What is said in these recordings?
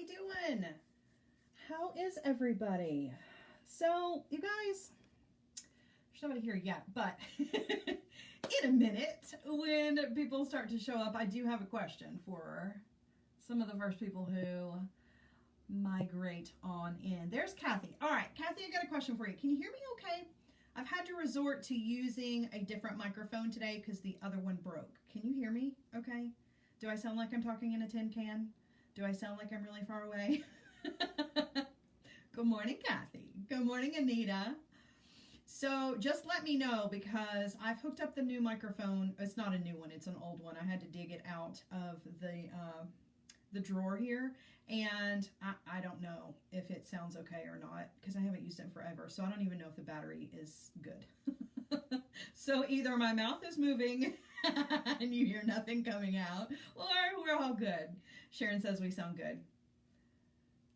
we doing? How is everybody? So, you guys, there's nobody here yet, but in a minute, when people start to show up, I do have a question for some of the first people who migrate on in. There's Kathy. All right, Kathy, I got a question for you. Can you hear me okay? I've had to resort to using a different microphone today because the other one broke. Can you hear me okay? Do I sound like I'm talking in a tin can? Do I sound like I'm really far away? Good morning, Kathy. Good morning, Anita. So just let me know because I've hooked up the new microphone. It's not a new one. It's an old one. I had to dig it out of the drawer here. And I don't know if it sounds okay or not because I haven't used it forever. So I don't even know if the battery is good. So either my mouth is moving and you hear nothing coming out, or we're all good. Sharon says we sound good.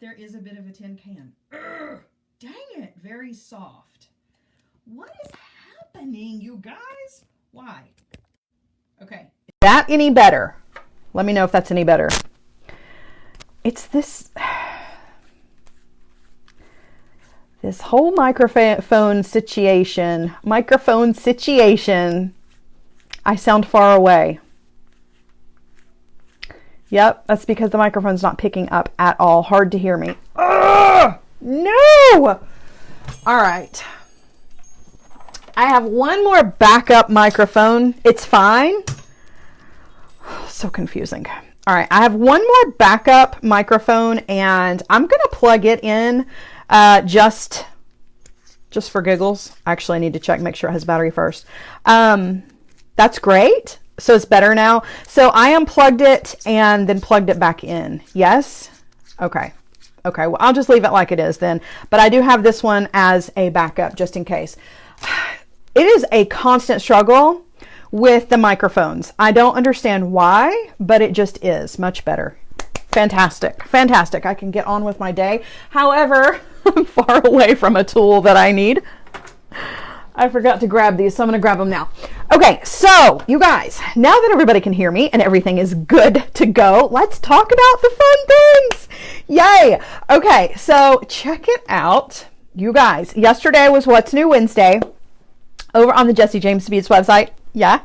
There is a bit of a tin can. Urgh, dang it, very soft. What is happening, you guys? Why? Okay. Is that any better? Let me know if that's any better. It's this whole microphone situation. I sound far away. Yep, that's because the microphone's not picking up at all. Hard to hear me. Ugh, no! All right. I have one more backup microphone. It's fine. So confusing. All right, I have one more backup microphone, and I'm going to plug it in just for giggles. Actually, I need to check, make sure it has battery first. That's great. So it's better now. So I unplugged it and then plugged it back in. Yes? Okay. Okay, well, I'll just leave it like it is then. But I do have this one as a backup just in case. It is a constant struggle with the microphones. I don't understand why, but it just is much better. Fantastic. Fantastic. I can get on with my day. However, I'm far away from a tool that I need. I forgot to grab these, so I'm going to grab them now. Okay, so you guys, now that everybody can hear me and everything is good to go, let's talk about the fun things. Yay. Okay, so check it out. You guys, yesterday was What's New Wednesday over on the Jesse James Beads website. Yeah.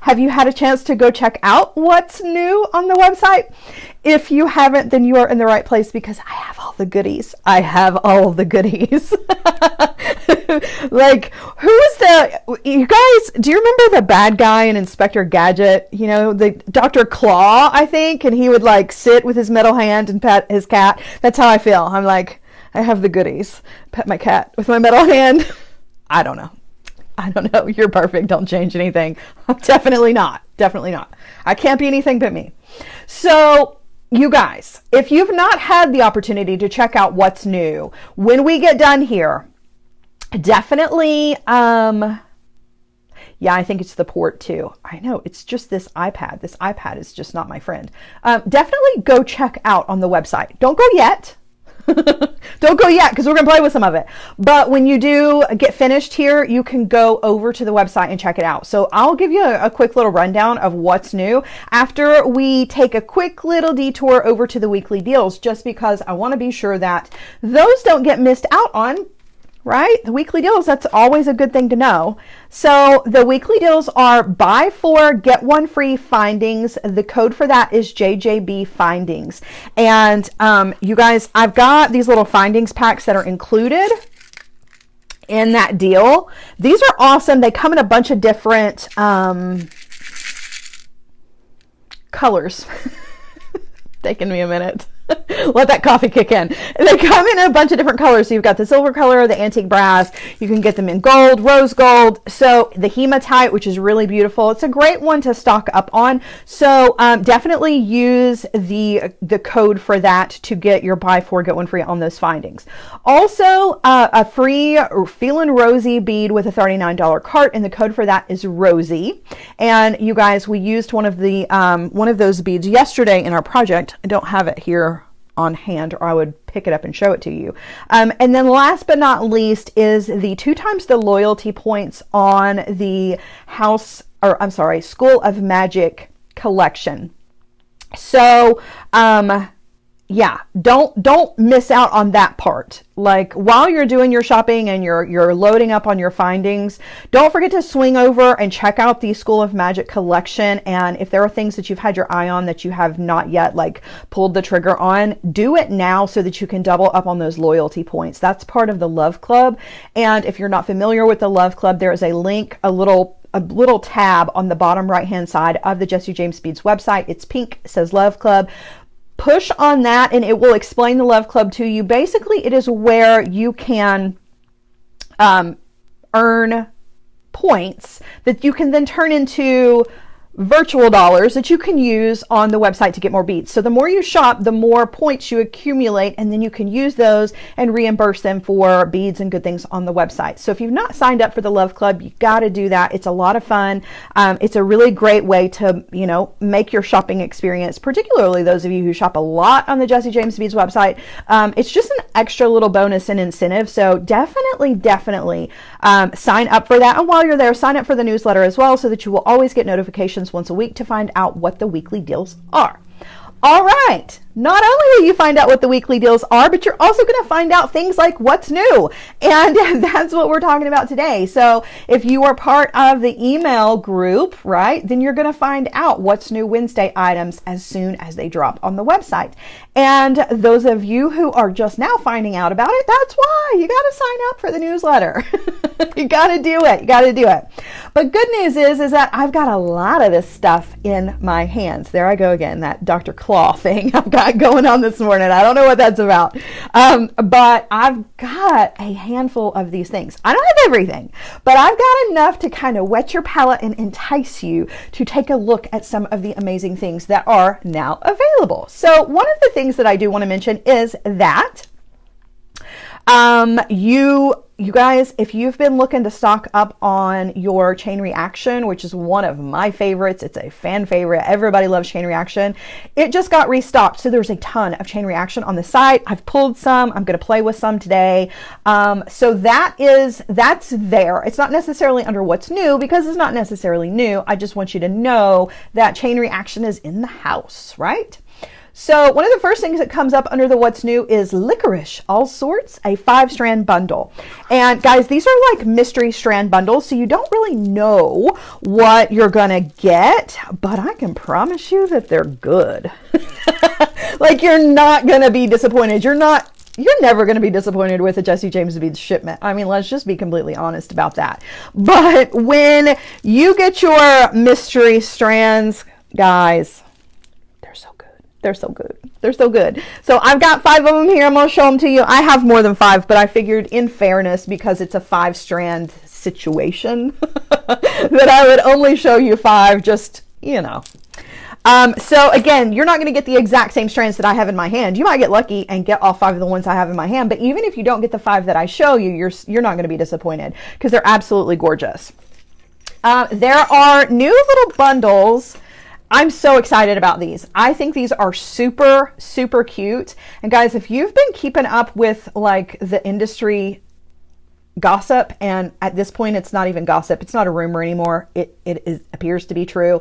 Have you had a chance to go check out what's new on the website? If you haven't, then you are in the right place because I have all the goodies. I have all the goodies. Like, you guys, do you remember the bad guy in Inspector Gadget? You know, the Dr. Claw, I think, and he would like sit with his metal hand and pet his cat. That's how I feel. I'm like, I have the goodies. Pet my cat with my metal hand. I don't know. You're perfect. Don't change anything. Definitely not. Definitely not. I can't be anything but me. So you guys, if you've not had the opportunity to check out what's new, when we get done here, definitely, yeah, I think it's the port too. I know it's just this iPad. This iPad is just not my friend. Definitely go check out on the website. Don't go yet. Don't go yet because we're going to play with some of it. But when you do get finished here, you can go over to the website and check it out. So I'll give you a quick little rundown of what's new after we take a quick little detour over to the weekly deals, just because I want to be sure that those don't get missed out on. Right? The weekly deals, that's always a good thing to know. So the weekly deals are buy 4, get 1 free findings. The code for that is JJB Findings. And you guys, I've got these little findings packs that are included in that deal. These are awesome. They come in a bunch of different colors. Taking me a minute. Let that coffee kick in. They come in a bunch of different colors. So you've got the silver color, the antique brass. You can get them in gold, rose gold. So the hematite, which is really beautiful. It's a great one to stock up on. So definitely use the code for that to get your buy 4, get 1 free on those findings. Also, a free Feelin' Rosy bead with a $39 cart, and the code for that is Rosie. And you guys, we used one of those beads yesterday in our project. I don't have it here on hand, or I would pick it up and show it to you. And then last but not least is the 2 times the loyalty points on the School of Magic collection. So yeah, don't miss out on that part. Like while you're doing your shopping and you're loading up on your findings, don't forget to swing over and check out the School of Magic collection. And if there are things that you've had your eye on that you have not yet like pulled the trigger on, do it now so that you can double up on those loyalty points. That's part of the Love Club. And if you're not familiar with the Love Club, there is a link, a little tab on the bottom right hand side of the Jesse James Beads website. It's pink, it says Love Club. Push on that and it will explain the Love Club to you. Basically, it is where you can earn points that you can then turn into virtual dollars that you can use on the website to get more beads. So the more you shop, the more points you accumulate, and then you can use those and reimburse them for beads and good things on the website. So if you've not signed up for the Love Club, you got to do that. It's a lot of fun. It's a really great way to, you know, make your shopping experience, particularly those of you who shop a lot on the Jesse James Beads website. It's just an extra little bonus and incentive. So definitely sign up for that. And while you're there, sign up for the newsletter as well so that you will always get notifications once a week to find out what the weekly deals are. All right. Not only will you find out what the weekly deals are, but you're also going to find out things like what's new. And that's what we're talking about today. So if you are part of the email group, right, then you're going to find out what's new Wednesday items as soon as they drop on the website. And those of you who are just now finding out about it, that's why you got to sign up for the newsletter. You got to do it. You got to do it. But good news is that I've got a lot of this stuff in my hands. There I go again, that Dr. Claw thing I've got going on this morning. I don't know what that's about. But I've got a handful of these things. I don't have everything, but I've got enough to kind of whet your palate and entice you to take a look at some of the amazing things that are now available. So one of the things that I do want to mention is that you guys, if you've been looking to stock up on your chain reaction, which is one of my favorites, it's a fan favorite. Everybody loves chain reaction. It just got restocked. So there's a ton of chain reaction on the site. I've pulled some. I'm going to play with some today. So that's there. It's not necessarily under what's new because it's not necessarily new. I just want you to know that chain reaction is in the house, right? So one of the first things that comes up under the what's new is Licorice All Sorts, a 5-strand bundle. And guys, these are like mystery strand bundles, so you don't really know what you're gonna get, but I can promise you that they're good. Like you're not gonna be disappointed. You're never going to be disappointed with a Jesse James Beads shipment. I mean, let's just be completely honest about that. But when you get your mystery strands, guys, they're so good. They're so good. They're so good. So I've got 5 of them here. I'm going to show them to you. I have more than 5, but I figured in fairness, because it's a 5-strand situation, that I would only show you 5, just, you know. So again, you're not going to get the exact same strands that I have in my hand. You might get lucky and get all 5 of the ones I have in my hand. But even if you don't get the 5 that I show you, you're not going to be disappointed because they're absolutely gorgeous. There are new little bundles. I'm so excited about these. I think these are super, super cute. And guys, if you've been keeping up with like the industry gossip, and at this point it's not even gossip, it's not a rumor anymore, it appears to be true,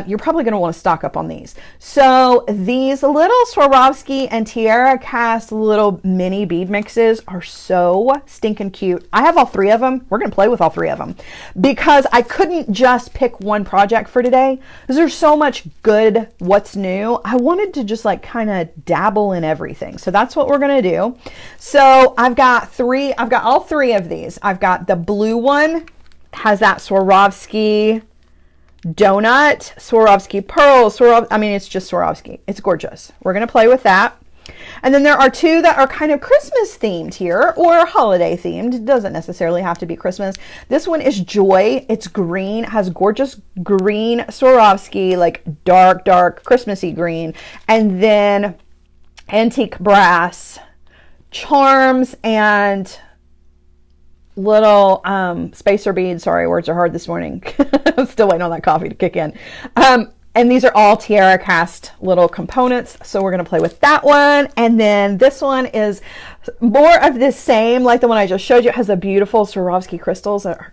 you're probably going to want to stock up on these. So these little Swarovski and TierraCast little mini bead mixes are so stinking cute. I have all 3 of them. We're going to play with all 3 of them because I couldn't just pick one project for today because there's so much good what's new. I wanted to just like kind of dabble in everything. So that's what we're going to do. So I've got all 3 of these. I've got the blue one, has that Swarovski donut, Swarovski pearl, it's just Swarovski. It's gorgeous. We're going to play with that. And then there are 2 that are kind of Christmas themed here or holiday themed. It doesn't necessarily have to be Christmas. This one is Joy. It's green, has gorgeous green Swarovski, like dark Christmassy green. And then antique brass charms and little spacer beads. Sorry, words are hard this morning. I'm still waiting on that coffee to kick in. And these are all TierraCast little components. So we're going to play with that one. And then this one is more of the same, like the one I just showed you. It has the beautiful Swarovski crystals that are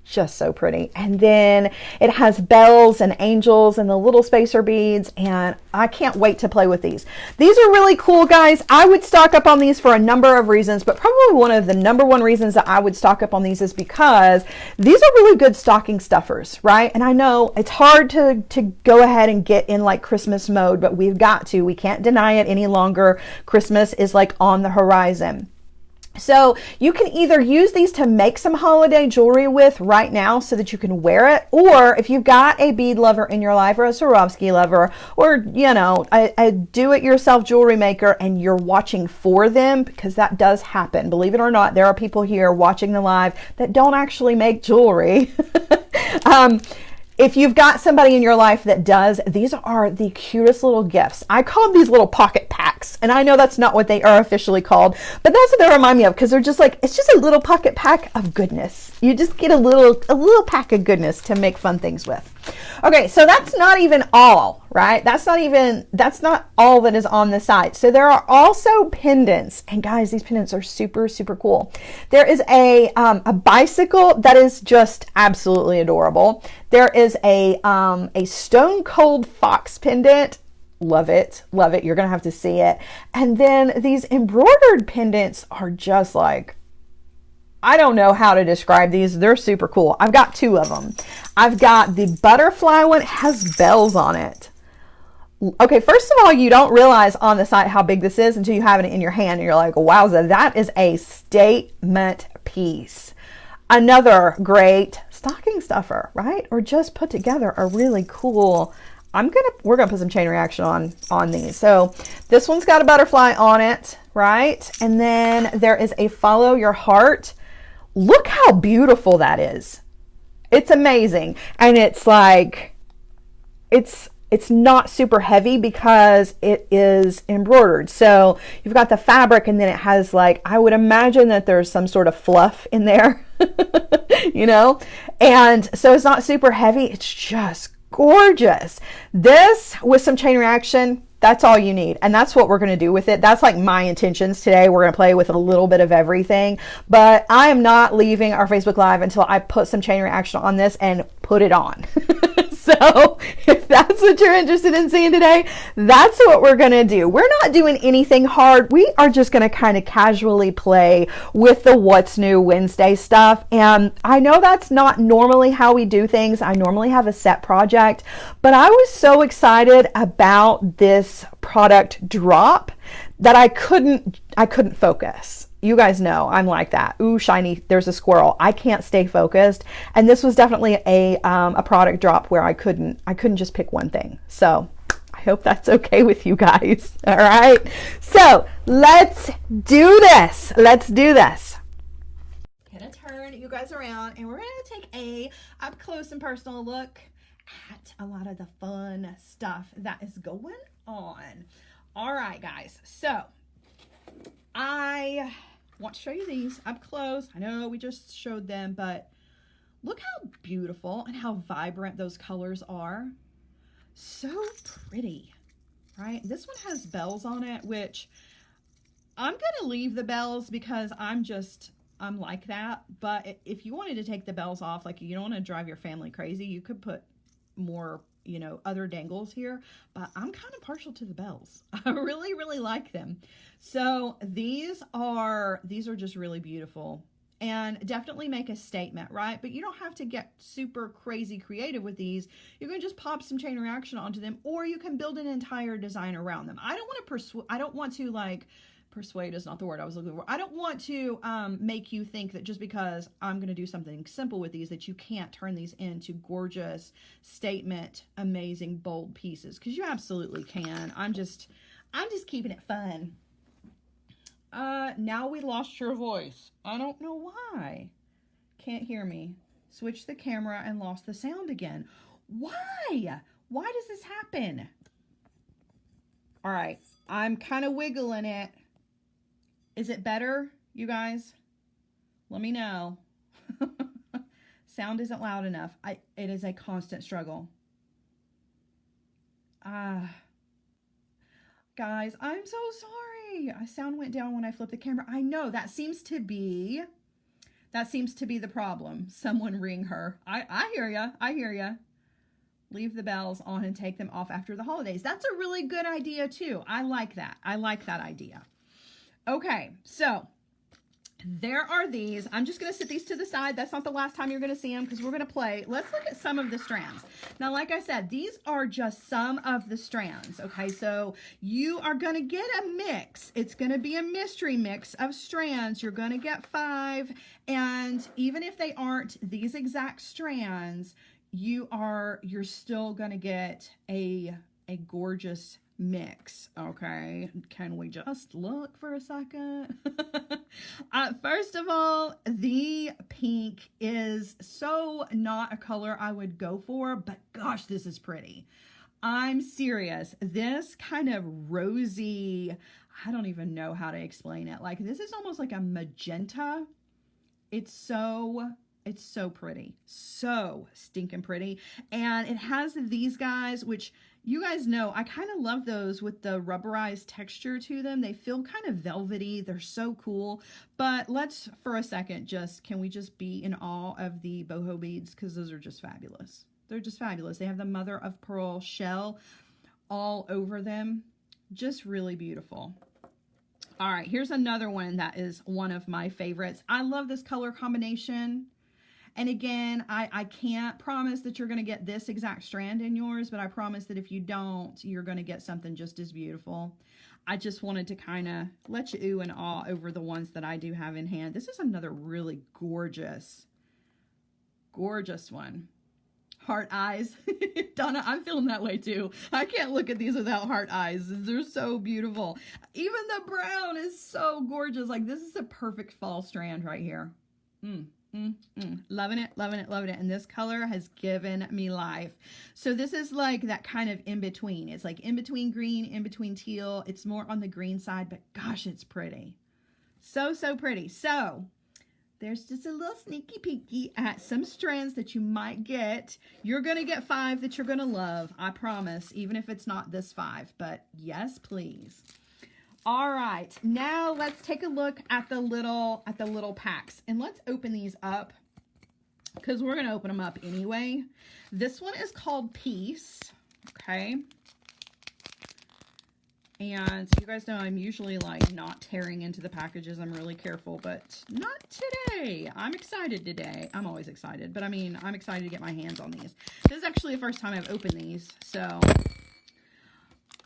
just so pretty. And then it has bells and angels and the little spacer beads, and I can't wait to play with these. These are really cool, guys. I would stock up on these for a number of reasons, but probably one of the number one reasons that I would stock up on these is because these are really good stocking stuffers, right? And I know it's hard to go ahead and get in like Christmas mode, but we've got to. We can't deny it any longer. Christmas is like on the horizon. So you can either use these to make some holiday jewelry with right now so that you can wear it, or if you've got a bead lover in your life or a Swarovski lover, or, you know, a do-it-yourself jewelry maker, and you're watching for them, because that does happen. Believe it or not, there are people here watching the live that don't actually make jewelry. If you've got somebody in your life that does, these are the cutest little gifts. I call them these little pocket packs, and I know that's not what they are officially called, but that's what they remind me of, because they're just like, it's just a little pocket pack of goodness. You just get a little pack of goodness to make fun things with. Okay, so that's not even all, right? That's not all that is on the site. So there are also pendants, and guys, these pendants are super, super cool. There is a bicycle that is just absolutely adorable. There is a stone cold fox pendant. Love it. Love it. You're going to have to see it. And then these embroidered pendants are just like, I don't know how to describe these. They're super cool. I've got two of them. I've got the butterfly one. It has bells on it. Okay, first of all, you don't realize on the site how big this is until you have it in your hand and you're like, wowza, that is a statement piece. Another great stocking stuffer, right? Or just put together a really cool, we're gonna put some chain reaction on these. So this one's got a butterfly on it, right? And then there is a follow your heart. Look how beautiful that is. It's amazing. And it's like, it's not super heavy because it is embroidered. So you've got the fabric, and then it has, like, I would imagine that there's some sort of fluff in there, you know? And so it's not super heavy. It's just gorgeous. This with some chain reaction, that's all you need. And that's what we're going to do with it. That's like my intentions today. We're going to play with a little bit of everything, but I am not leaving our Facebook Live until I put some chain reaction on this and put it on. So if that's what you're interested in seeing today, that's what we're going to do. We're not doing anything hard. We are just going to kind of casually play with the What's New Wednesday stuff. And I know that's not normally how we do things. I normally have a set project, but I was so excited about this product drop that I couldn't focus. You guys know I'm like that. Ooh, shiny, there's a squirrel. I can't stay focused. And this was definitely a product drop where I couldn't just pick one thing. So I hope that's okay with you guys. All right. So let's do this. Let's do this. Gonna turn you guys around, and we're gonna take a up close and personal look at a lot of the fun stuff that is going on. All right, guys. So I want to show you these up close. I know we just showed them, but look how beautiful and how vibrant those colors are. So pretty, right? This one has bells on it, which I'm going to leave the bells because I'm like that. But if you wanted to take the bells off, like you don't want to drive your family crazy, you could put more, you know, other dangles here, but I'm kind of partial to the bells. I really, really like them. So these are just really beautiful and definitely make a statement, right? But you don't have to get super crazy creative with these. You can just pop some chain reaction onto them, or you can build an entire design around them. I don't want to like, persuade is not the word I was looking for. I don't want to make you think that just because I'm going to do something simple with these that you can't turn these into gorgeous statement, amazing, bold pieces, because you absolutely can. I'm just keeping it fun. Now we lost your voice. I don't know why. Can't hear me. Switched the camera and lost the sound again. Why? Why does this happen? All right. I'm kind of wiggling it. Is it better, you guys? Let me know. Sound isn't loud enough. It is a constant struggle. Guys, I'm so sorry. Sound went down when I flipped the camera. I know that seems to be That seems to be the problem. Someone ring her. I hear ya. I hear ya. Leave the bells on and take them off after the holidays. That's a really good idea too. I like that. I like that idea. Okay, so there are these. I'm just going to set these to the side. That's not the last time you're going to see them because we're going to play. Let's look at some of the strands. Now, like I said, these are just some of the strands. Okay, so you are going to get a mix. It's going to be a mystery mix of strands. You're going to get 5. And even if they aren't these exact strands, you're still going to get a gorgeous mix. Okay, can we just look for a second? First of all, the pink is so not a color I would go for, but gosh, this is pretty. I'm serious. This kind of rosy, I don't even know how to explain it. Like, this is almost like a magenta. It's so pretty. So stinking pretty. And it has these guys, which you guys know, I kind of love those with the rubberized texture to them. They feel kind of velvety. They're so cool. But let's, for a second, can we just be in awe of the boho beads? Because those are just fabulous. They're just fabulous. They have the mother of pearl shell all over them. Just really beautiful. All right, here's another one that is one of my favorites. I love this color combination. And again, I can't promise that you're going to get this exact strand in yours, but I promise that if you don't, you're going to get something just as beautiful. I just wanted to kind of let you ooh and awe over the ones that I do have in hand. This is another really gorgeous one. Heart eyes. Donna, I'm feeling that way too. I can't look at these without heart eyes. They're so beautiful. Even the brown is so gorgeous. Like, this is a perfect fall strand right here. Loving it, loving it, loving it. And this color has given me life. So this is like that kind of in between. It's like in between green, in between teal. It's more on the green side, but gosh, it's pretty. So pretty. So there's just a little sneaky peeky at some strands that you might get. You're going to get 5 that you're going to love. I promise, even if it's not this 5, but yes, please. All right, now let's take a look at the little packs, and let's open these up because we're going to open them up anyway. This one is called Peace, okay? And you guys know I'm usually like not tearing into the packages. I'm really careful, but not today. I'm excited today. I'm always excited, but I mean, I'm excited to get my hands on these. This is actually the first time I've opened these, so...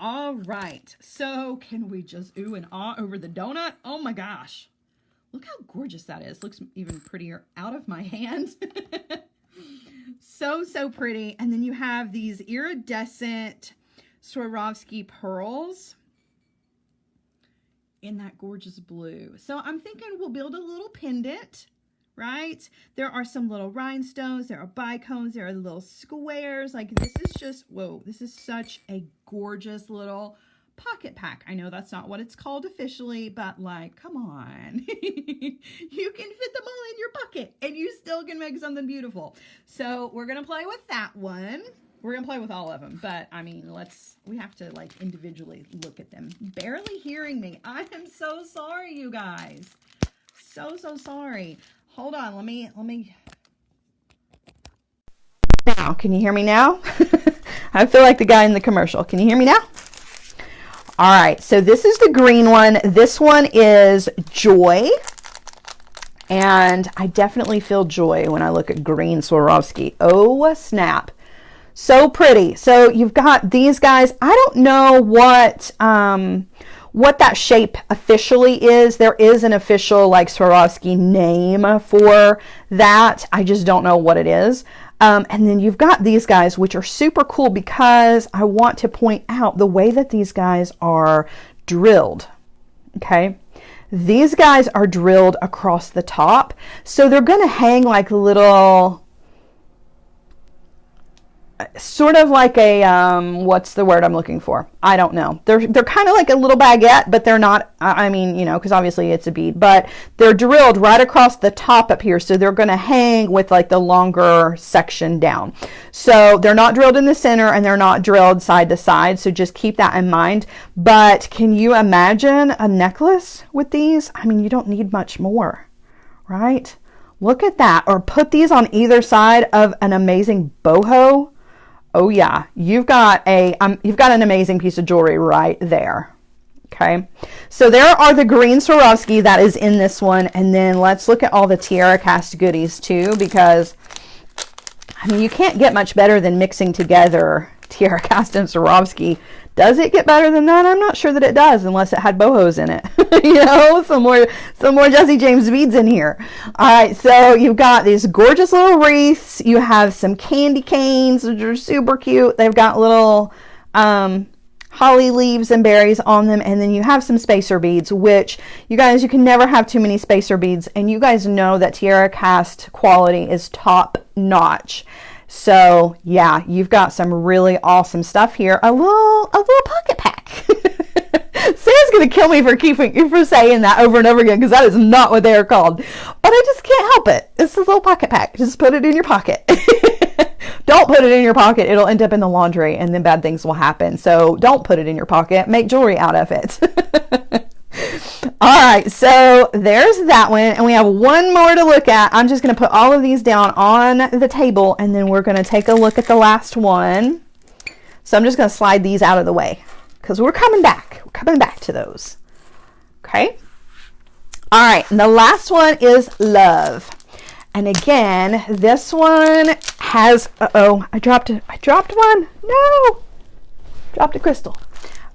All right, so can we just ooh and ah over the donut? Oh my gosh, look how gorgeous that is. Looks even prettier out of my hand. So pretty. And then you have these iridescent Swarovski pearls in that gorgeous blue. So I'm thinking we'll build a little pendant, right? There are some little rhinestones, there are bicones, there are little squares. Like, this is just, whoa, this is such a gorgeous little pocket pack. I know that's not what it's called officially, but like, come on. You can fit them all in your bucket and you still can make something beautiful. So we're going to play with that one. We're going to play with all of them, but I mean, we have to like individually look at them. Barely hearing me. I am so sorry, you guys. So sorry. Hold on, let me. Now, can you hear me now? I feel like the guy in the commercial. Can you hear me now? All right, so this is the green one. This one is Joy. And I definitely feel joy when I look at green Swarovski. Oh, snap. So pretty. So you've got these guys. I don't know what that shape officially is. There is an official like Swarovski name for that. I just don't know what it is. And then you've got these guys, which are super cool because I want to point out the way that these guys are drilled. Okay. These guys are drilled across the top. So they're going to hang like little, sort of like a, what's the word I'm looking for? I don't know. They're kind of like a little baguette, but they're not, I mean, you know, because obviously it's a bead, but they're drilled right across the top up here. So they're going to hang with like the longer section down. So they're not drilled in the center and they're not drilled side to side. So just keep that in mind. But can you imagine a necklace with these? I mean, you don't need much more, right? Look at that. Or put these on either side of an amazing boho. Oh yeah, you've got an amazing piece of jewelry right there. Okay, so there are the green Swarovski that is in this one, and then let's look at all the TierraCast goodies too, because I mean, you can't get much better than mixing together TierraCast and Swarovski. Does it get better than that? I'm not sure that it does, unless it had bohos in it. You know, some more Jesse James beads in here. All right, so you've got these gorgeous little wreaths. You have some candy canes, which are super cute. They've got little holly leaves and berries on them, and then you have some spacer beads, which you guys, you can never have too many spacer beads, and you guys know that TierraCast quality is top notch. So yeah, you've got some really awesome stuff here. A little pocket pack. Sarah's gonna kill me for saying that over and over again, because that is not what they are called. But I just can't help it. It's a little pocket pack. Just put it in your pocket. Don't put it in your pocket. It'll end up in the laundry, and then bad things will happen. So don't put it in your pocket. Make jewelry out of it. All right, so there's that one, and we have one more to look at. I'm just going to put all of these down on the table, and then we're going to take a look at the last one. So I'm just going to slide these out of the way, because we're coming back. We're coming back to those. Okay. All right, and the last one is Love. And again, this one has, uh-oh, I dropped one. No, dropped a crystal.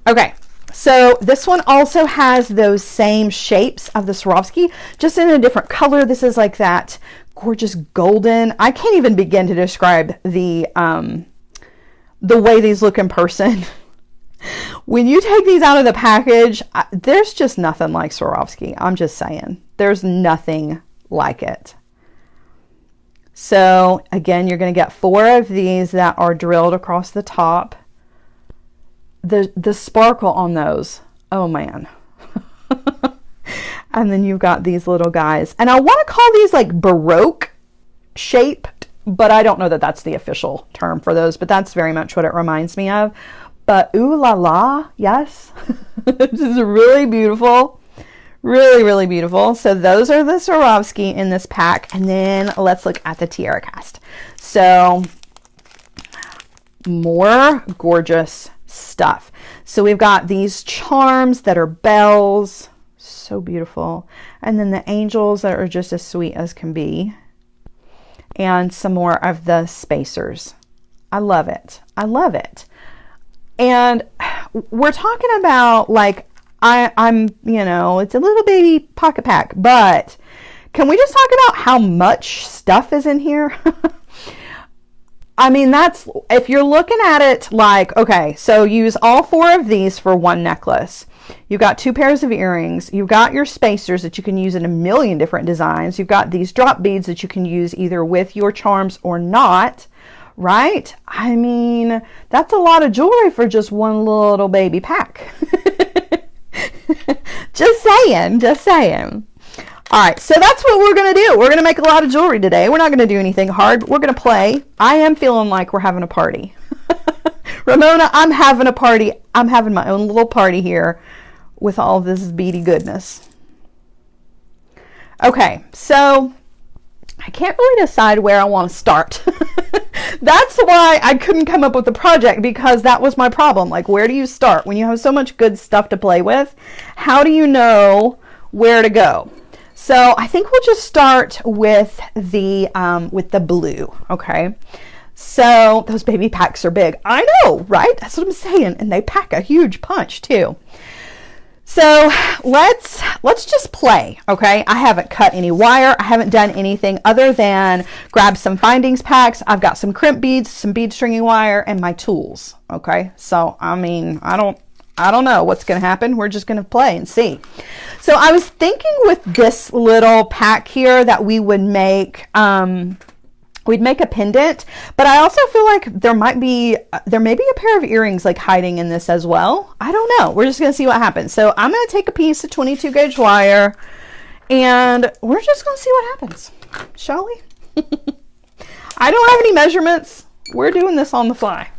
Okay, so this one also has those same shapes of the Swarovski, just in a different color. This is like that gorgeous golden. I can't even begin to describe the way these look in person. When you take these out of the package, there's just nothing like Swarovski. I'm just saying, there's nothing like it. So again, you're going to get 4 of these that are drilled across the top. The sparkle on those, oh man. And then you've got these little guys, and I want to call these like Baroque shaped, but I don't know that that's the official term for those, but that's very much what it reminds me of. But ooh la la, yes. This is really beautiful. Really, really beautiful. So those are the Swarovski in this pack. And then let's look at the TierraCast. So more gorgeous stuff. So we've got these charms that are bells. So beautiful. And then the angels that are just as sweet as can be. And some more of the spacers. I love it. I love it. And we're talking about like, I'm, you know, it's a little baby pocket pack, but can we just talk about how much stuff is in here? I mean, that's, if you're looking at it like, okay, so use all 4 of these for one necklace. You've got 2 pairs of earrings. You've got your spacers that you can use in a million different designs. You've got these drop beads that you can use either with your charms or not, right? I mean, that's a lot of jewelry for just one little baby pack. Just saying, just saying. All right, so that's what we're going to do. We're going to make a lot of jewelry today. We're not going to do anything hard. We're going to play. I am feeling like we're having a party. Ramona, I'm having a party. I'm having my own little party here with all this beady goodness. Okay, so I can't really decide where I want to start. That's why I couldn't come up with a project, because that was my problem. Like, where do you start when you have so much good stuff to play with? How do you know where to go? So I think we'll just start with the blue. Okay. So those baby packs are big. I know, right? That's what I'm saying. And they pack a huge punch too. So let's just play, okay? I haven't cut any wire. I haven't done anything other than grab some findings packs. I've got some crimp beads, some bead stringing wire, and my tools, okay? So, I mean, I don't know what's going to happen. We're just going to play and see. So I was thinking with this little pack here that we would make, we'd make a pendant, but I also feel like there may be a pair of earrings like hiding in this as well. I don't know. We're just going to see what happens. So I'm going to take a piece of 22 gauge wire, and we're just going to see what happens. Shall we? I don't have any measurements. We're doing this on the fly.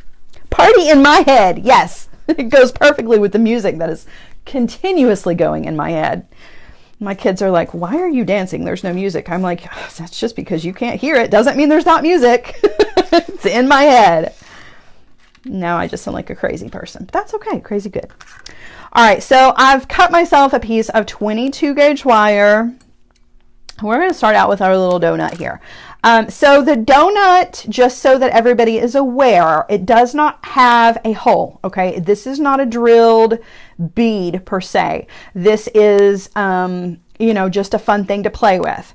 Party in my head. Yes, it goes perfectly with the music that is continuously going in my head. My kids are like, why are you dancing? There's no music. I'm like, that's just because you can't hear it. Doesn't mean there's not music. It's in my head. Now I just sound like a crazy person, but that's okay. Crazy good. All right, so I've cut myself a piece of 22 gauge wire. We're going to start out with our little donut here. So the donut, just so that everybody is aware, it does not have a hole, okay? This is not a drilled bead per se. This is, you know, just a fun thing to play with.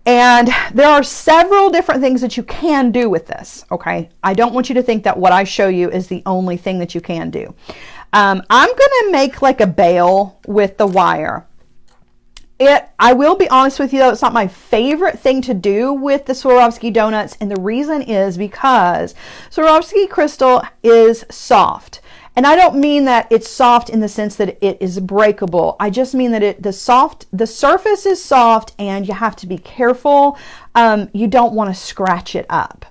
And there are several different things that you can do with this, okay? I don't want you to think that what I show you is the only thing that you can do. I'm going to make like a bail with the wire. I will be honest with you though, it's not my favorite thing to do with the Swarovski donuts, and the reason is because Swarovski crystal is soft. And I don't mean that it's soft in the sense that it is breakable. I just mean that the surface is soft and you have to be careful. You don't want to scratch it up.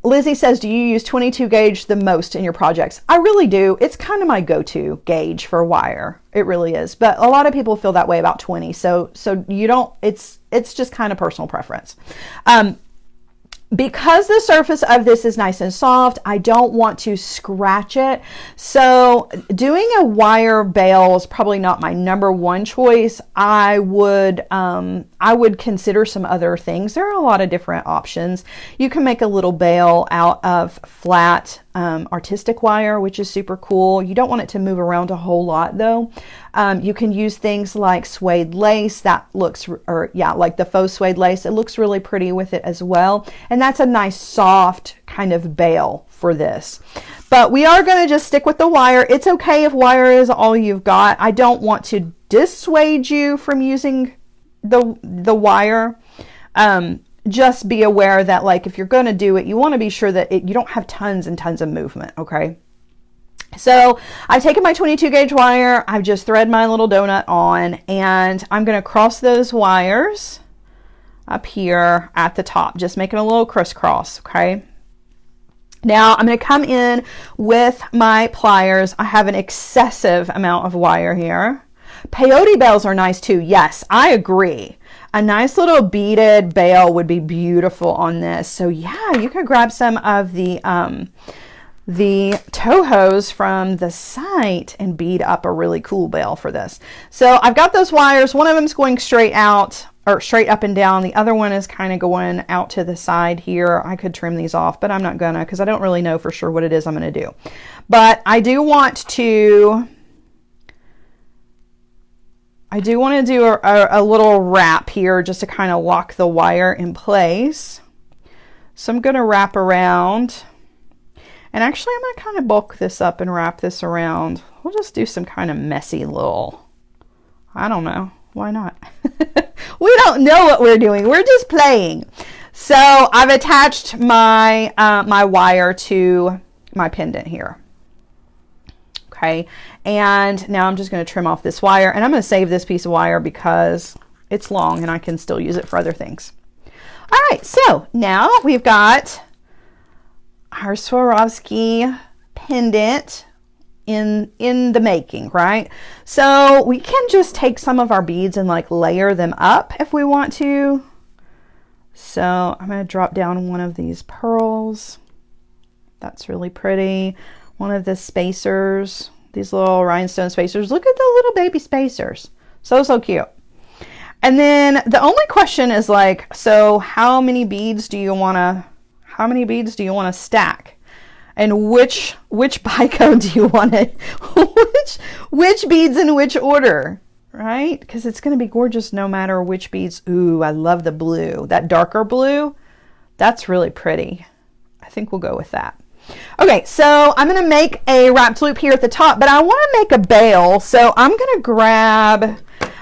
Lizzie says, do you use 22 gauge the most in your projects? I really do. It's kind of my go-to gauge for wire. It really is. But a lot of people feel that way about 20. So you don't, it's just kind of personal preference. Because the surface of this is nice and soft, I don't want to scratch it. So doing a wire bail is probably not my #1 choice. I would consider some other things. There are a lot of different options. You can make a little bail out of flat artistic wire, which is super cool. You don't want it to move around a whole lot though. You can use things like suede lace that looks, like the faux suede lace. It looks really pretty with it as well. And that's a nice soft kind of bail for this. But we are going to just stick with the wire. It's okay if wire is all you've got. I don't want to dissuade you from using the wire. Just be aware that like if you're going to do it, you want to be sure that you don't have tons and tons of movement, okay? So I've taken my 22 gauge wire, I've just thread my little donut on, and I'm going to cross those wires up here at the top, just making a little crisscross, okay? Now I'm going to come in with my pliers. I have an excessive amount of wire here. Peyote bails are nice too. Yes, I agree. A nice little beaded bail would be beautiful on this. So yeah, you could grab some of the Tohos from the site and bead up a really cool bail for this. So I've got those wires. One of them's going straight out or straight up and down. The other one is kind of going out to the side here. I could trim these off, but I'm not gonna because I don't really know for sure what it is I'm gonna do. But I do want to do a little wrap here just to kind of lock the wire in place. So I'm going to wrap around. And actually I'm going to kind of bulk this up and wrap this around. We'll just do some kind of messy little, I don't know. Why not? We don't know what we're doing. We're just playing. So I've attached my, my wire to my pendant here. Okay, and now I'm just going to trim off this wire, and I'm going to save this piece of wire because it's long and I can still use it for other things. All right, so now we've got our Swarovski pendant in the making, right? So we can just take some of our beads and like layer them up if we want to. So I'm going to drop down one of these pearls. That's really pretty. One of the spacers, these little rhinestone spacers. Look at the little baby spacers. So cute. And then the only question is like, so how many beads do you want to stack? And which bico do you want to, which beads in which order, right? Because it's going to be gorgeous no matter which beads. Ooh, I love the blue. That darker blue, that's really pretty. I think we'll go with that. Okay, so I'm going to make a wrapped loop here at the top, but I want to make a bail. So I'm going to grab,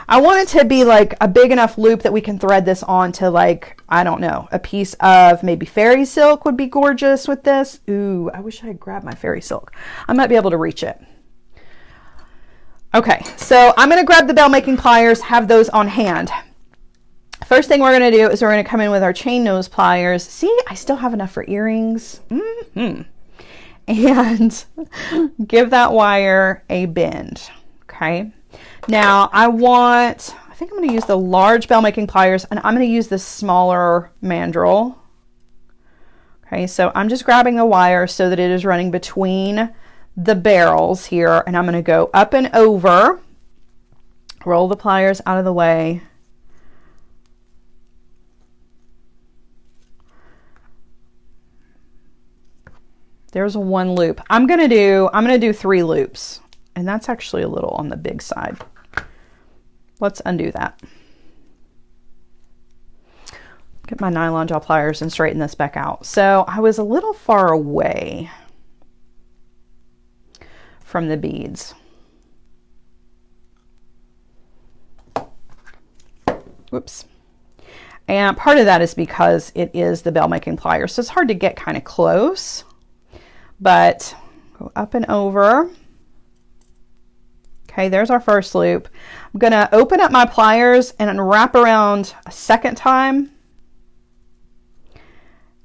I want it to be like a big enough loop that we can thread this on to like, I don't know, a piece of maybe fairy silk would be gorgeous with this. Ooh, I wish I had grabbed my fairy silk. I might be able to reach it. Okay, so I'm going to grab the bail making pliers, have those on hand. First thing we're going to do is we're going to come in with our chain nose pliers. See, I still have enough for earrings. And give that wire a bend. Okay. Now I think I'm going to use the large bell making pliers, and I'm going to use the smaller mandrel. Okay, so I'm just grabbing the wire so that it is running between the barrels here, and I'm going to go up and over, roll the pliers out of the way. There's one loop. I'm going to do 3 loops, and that's actually a little on the big side. Let's undo that. Get my nylon jaw pliers and straighten this back out. So I was a little far away from the beads. Whoops. And part of that is because it is the bell making pliers, so it's hard to get kind of close. But go up and over. Okay, there's our first loop. I'm going to open up my pliers and wrap around a second time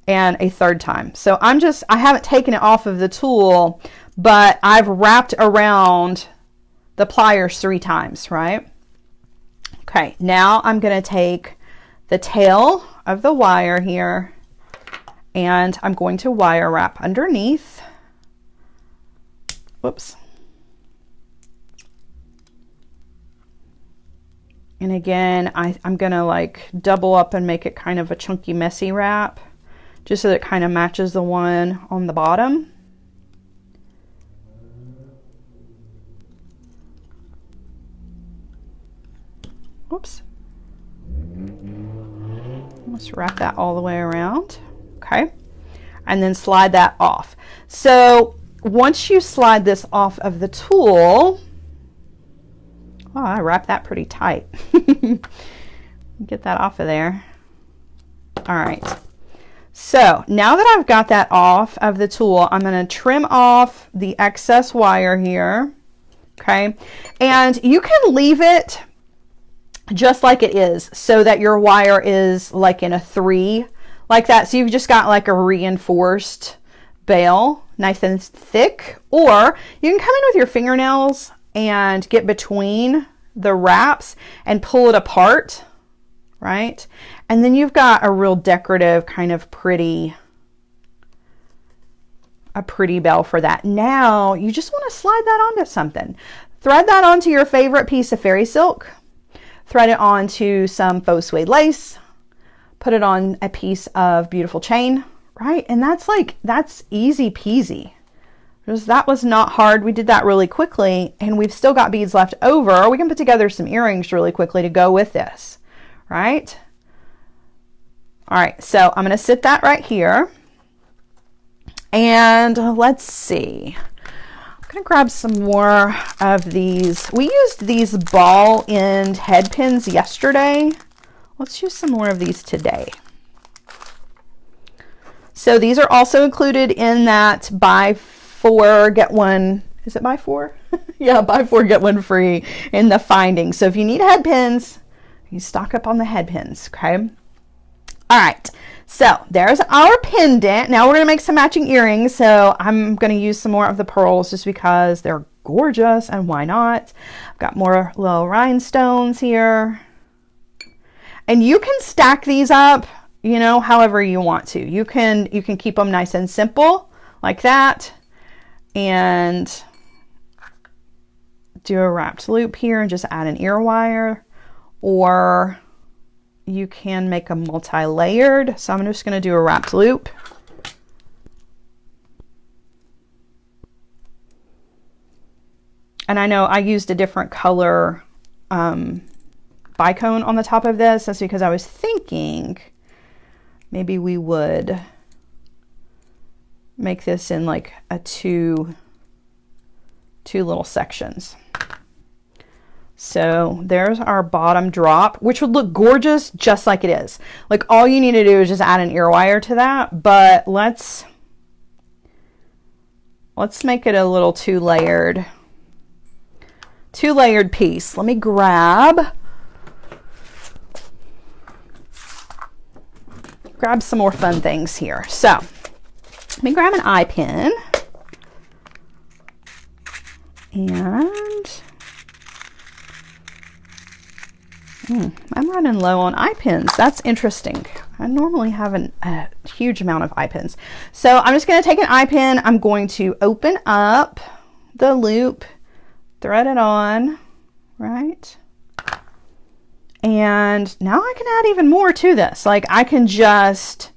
and a third time. So I haven't taken it off of the tool, but I've wrapped around the pliers 3 times, right? Okay, now I'm going to take the tail of the wire here, and I'm going to wire wrap underneath. Whoops. And again, I'm going to like double up and make it kind of a chunky, messy wrap, just so that it kind of matches the one on the bottom. Whoops. Let's wrap that all the way around. Okay. And then slide that off. So once you slide this off of the tool, oh, I wrapped that pretty tight. Get that off of there. All right. So now that I've got that off of the tool, I'm going to trim off the excess wire here. Okay. And you can leave it just like it is so that your wire is like in a 3 like that. So you've just got like a reinforced bail, nice and thick, or you can come in with your fingernails and get between the wraps and pull it apart, right? And then you've got a real decorative kind of pretty bell for that. Now you just want to slide that onto something. Thread that onto your favorite piece of fairy silk. Thread it onto some faux suede lace. Put it on a piece of beautiful chain, right? And that's easy peasy. That was not hard. We did that really quickly, and we've still got beads left over. We can put together some earrings really quickly to go with this, right? All right, so I'm going to sit that right here. And let's see. I'm going to grab some more of these. We used these ball end head pins yesterday. Let's use some more of these today. So these are also included in that buy 4 get 1. Is it buy 4? Yeah, buy 4 get 1 free in the findings. So if you need head pins, you stock up on the head pins. Okay. All right. So there's our pendant. Now we're going to make some matching earrings. So I'm going to use some more of the pearls just because they're gorgeous, and why not? I've got more little rhinestones here. And you can stack these up, you know, however you want to. You can keep them nice and simple like that and do a wrapped loop here and just add an ear wire, or you can make a multi-layered. So I'm just going to do a wrapped loop. And I know I used a different color bicone on the top of this. That's because I was thinking maybe we would make this in like a two little sections. So there's our bottom drop, which would look gorgeous just like it is. Like all you need to do is just add an ear wire to that, but let's make it a little two-layered piece. Let me grab some more fun things here. So let me grab an eye pin and I'm running low on eye pins. That's interesting. I normally have a huge amount of eye pins. So I'm just going to take an eye pin. I'm going to open up the loop, thread it on, right? And now I can add even more to this. Like I can just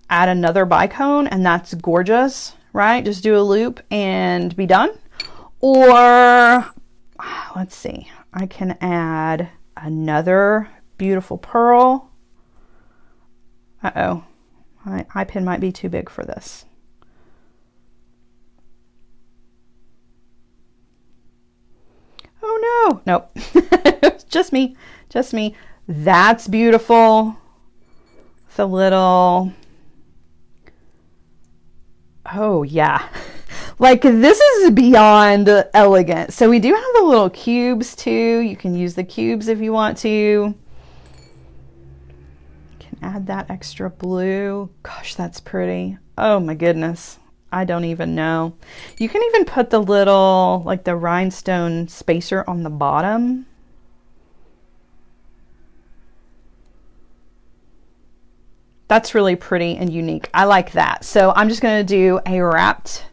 add another bicone and that's gorgeous, right? Just do a loop and be done. Or let's see, I can add another beautiful pearl. Uh-oh, my eye pin might be too big for this. Oh no, nope, just me. That's beautiful. It's a little, oh yeah. Like this is beyond elegant. So we do have the little cubes too. You can use the cubes if you want to. You can add that extra blue. Gosh, that's pretty. Oh my goodness. I don't even know. You can even put the little, like the rhinestone spacer on the bottom. That's really pretty and unique. I like that. So I'm just going to do a wrapped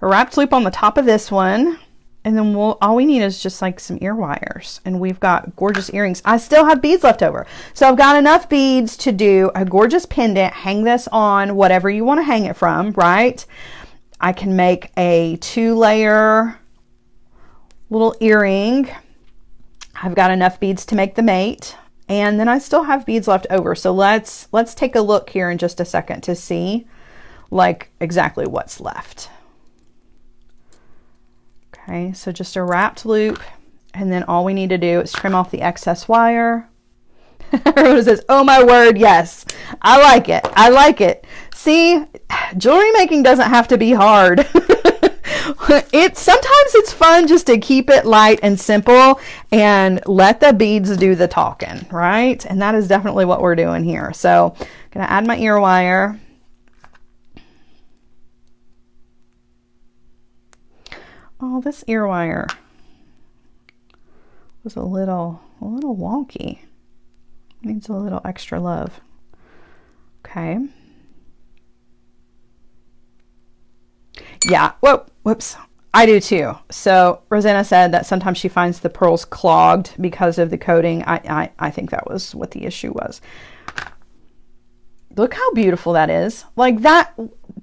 loop on the top of this one, and then all we need is just like some ear wires, and we've got gorgeous earrings. I still have beads left over, so I've got enough beads to do a gorgeous pendant. Hang this on whatever you want to hang it from, right? I can make a 2-layer little earring. I've got enough beads to make the mate, and then I still have beads left over. So let's take a look here in just a second to see like exactly what's left. Okay, so just a wrapped loop, and then all we need to do is trim off the excess wire. Everyone says, oh my word, yes. I like it. I like it. See, jewelry making doesn't have to be hard. Sometimes it's fun just to keep it light and simple and let the beads do the talking, right? And that is definitely what we're doing here. So I'm going to add my ear wire. Oh, this ear wire was a little wonky. Needs a little extra love. Okay. Yeah, whoops. I do too. So Rosanna said that sometimes she finds the pearls clogged because of the coating. I think that was what the issue was. Look how beautiful that is. Like that,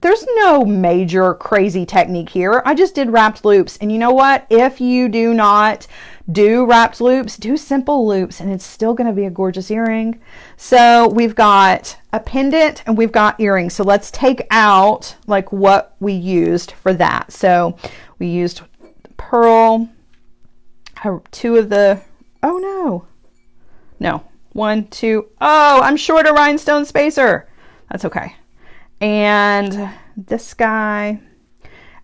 there's no major crazy technique here. I just did wrapped loops. And you know what? If you do not do wrapped loops, do simple loops, and it's still going to be a gorgeous earring. So we've got a pendant and we've got earrings. So let's take out like what we used for that. So we used pearl, 2 of the, oh no, 1, 2, oh, I'm short a rhinestone spacer. That's okay. And this guy,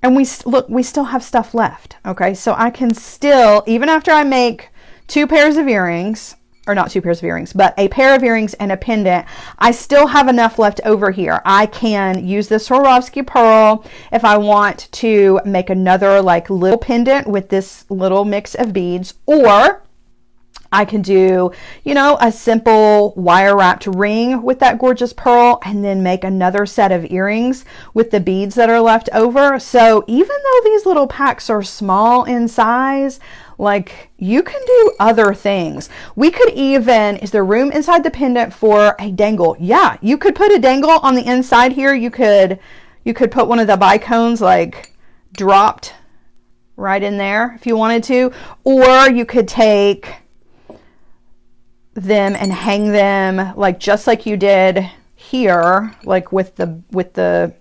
and we still have stuff left. Okay, so I can still, even after I make 2 pairs of earrings, or not 2 pairs of earrings, but a pair of earrings and a pendant, I still have enough left over here. I can use the Swarovski pearl if I want to make another like little pendant with this little mix of beads, or I can do, you know, a simple wire wrapped ring with that gorgeous pearl and then make another set of earrings with the beads that are left over. So even though these little packs are small in size, like you can do other things. We could even, is there room inside the pendant for a dangle? Yeah, you could put a dangle on the inside here. You could put one of the bicones like dropped right in there if you wanted to, or you could take them and hang them like just like you did here, like with the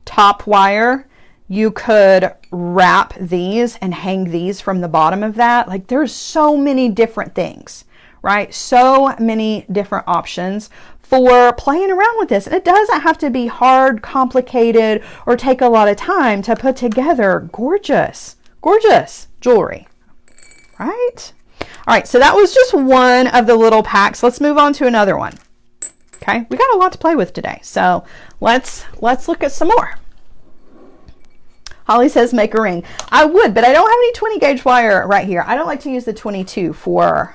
top wire. You could wrap these and hang these from the bottom of that. Like there's so many different things, right? So many different options for playing around with this. And it doesn't have to be hard, complicated, or take a lot of time to put together gorgeous jewelry, right? All right, so that was just one of the little packs. Let's move on to another one. Okay, we got a lot to play with today, so let's look at some more. Holly says make a ring. I would, but I don't have any 20 gauge wire right here. I don't like to use the 22 for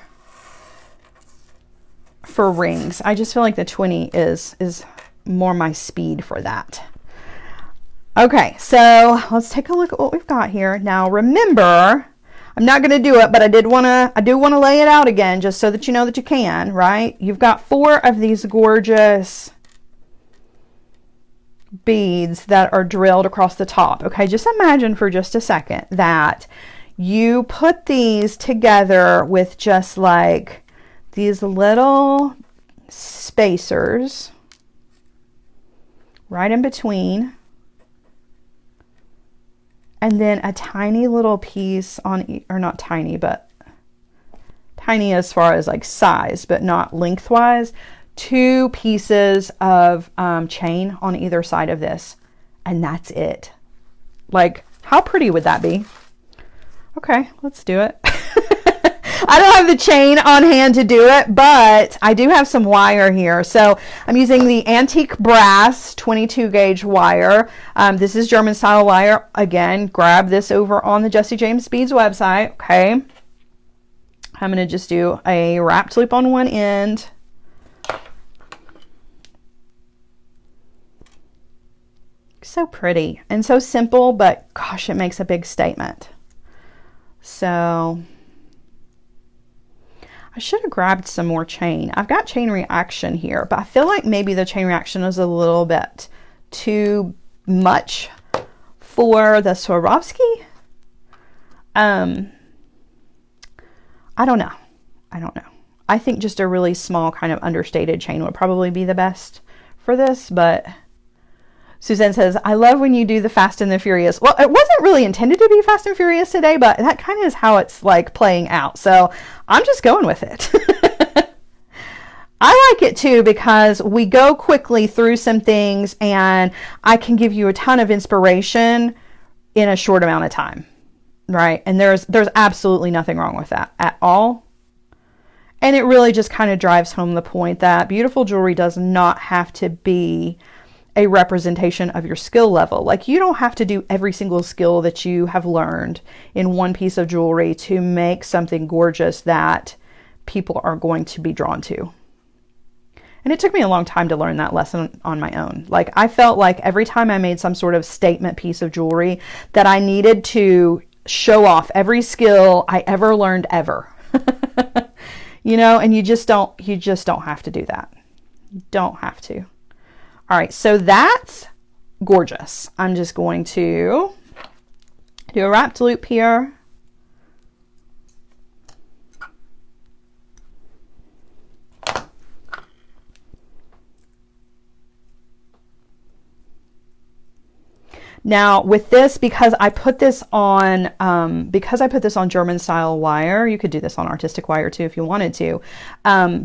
for rings. I just feel like the 20 is more my speed for that. Okay, so let's take a look at what we've got here. Now remember, I'm not going to do it, but I do want to lay it out again just so that you know that you can, right? You've got 4 of these gorgeous beads that are drilled across the top. Okay, just imagine for just a second that you put these together with just like these little spacers right in between, and then a tiny little piece on, or not tiny, but tiny as far as like size, but not lengthwise, 2 pieces of chain on either side of this, and that's it. Like, how pretty would that be? Okay, let's do it. I don't have the chain on hand to do it, but I do have some wire here. So I'm using the antique brass 22 gauge wire. This is German style wire. Again, grab this over on the Jessie James Beads website. Okay. I'm going to just do a wrapped loop on one end. So pretty and so simple, but gosh, it makes a big statement. So I should have grabbed some more chain. I've got chain reaction here, but I feel like maybe the chain reaction is a little bit too much for the Swarovski. I don't know. I think just a really small kind of understated chain would probably be the best for this, but Suzanne says, I love when you do the Fast and the Furious. Well, it wasn't really intended to be Fast and Furious today, but that kind of is how it's like playing out. So I'm just going with it. I like it too because we go quickly through some things and I can give you a ton of inspiration in a short amount of time, right? And there's absolutely nothing wrong with that at all. And it really just kind of drives home the point that beautiful jewelry does not have to be a representation of your skill level. Like, you don't have to do every single skill that you have learned in one piece of jewelry to make something gorgeous that people are going to be drawn to. And it took me a long time to learn that lesson on my own. Like, I felt like every time I made some sort of statement piece of jewelry that I needed to show off every skill I ever learned ever. You know, and you just don't have to do that. You don't have to. All right, so that's gorgeous. I'm just going to do a wrapped loop here. Now with this, because I put this on German style wire, you could do this on artistic wire too if you wanted to.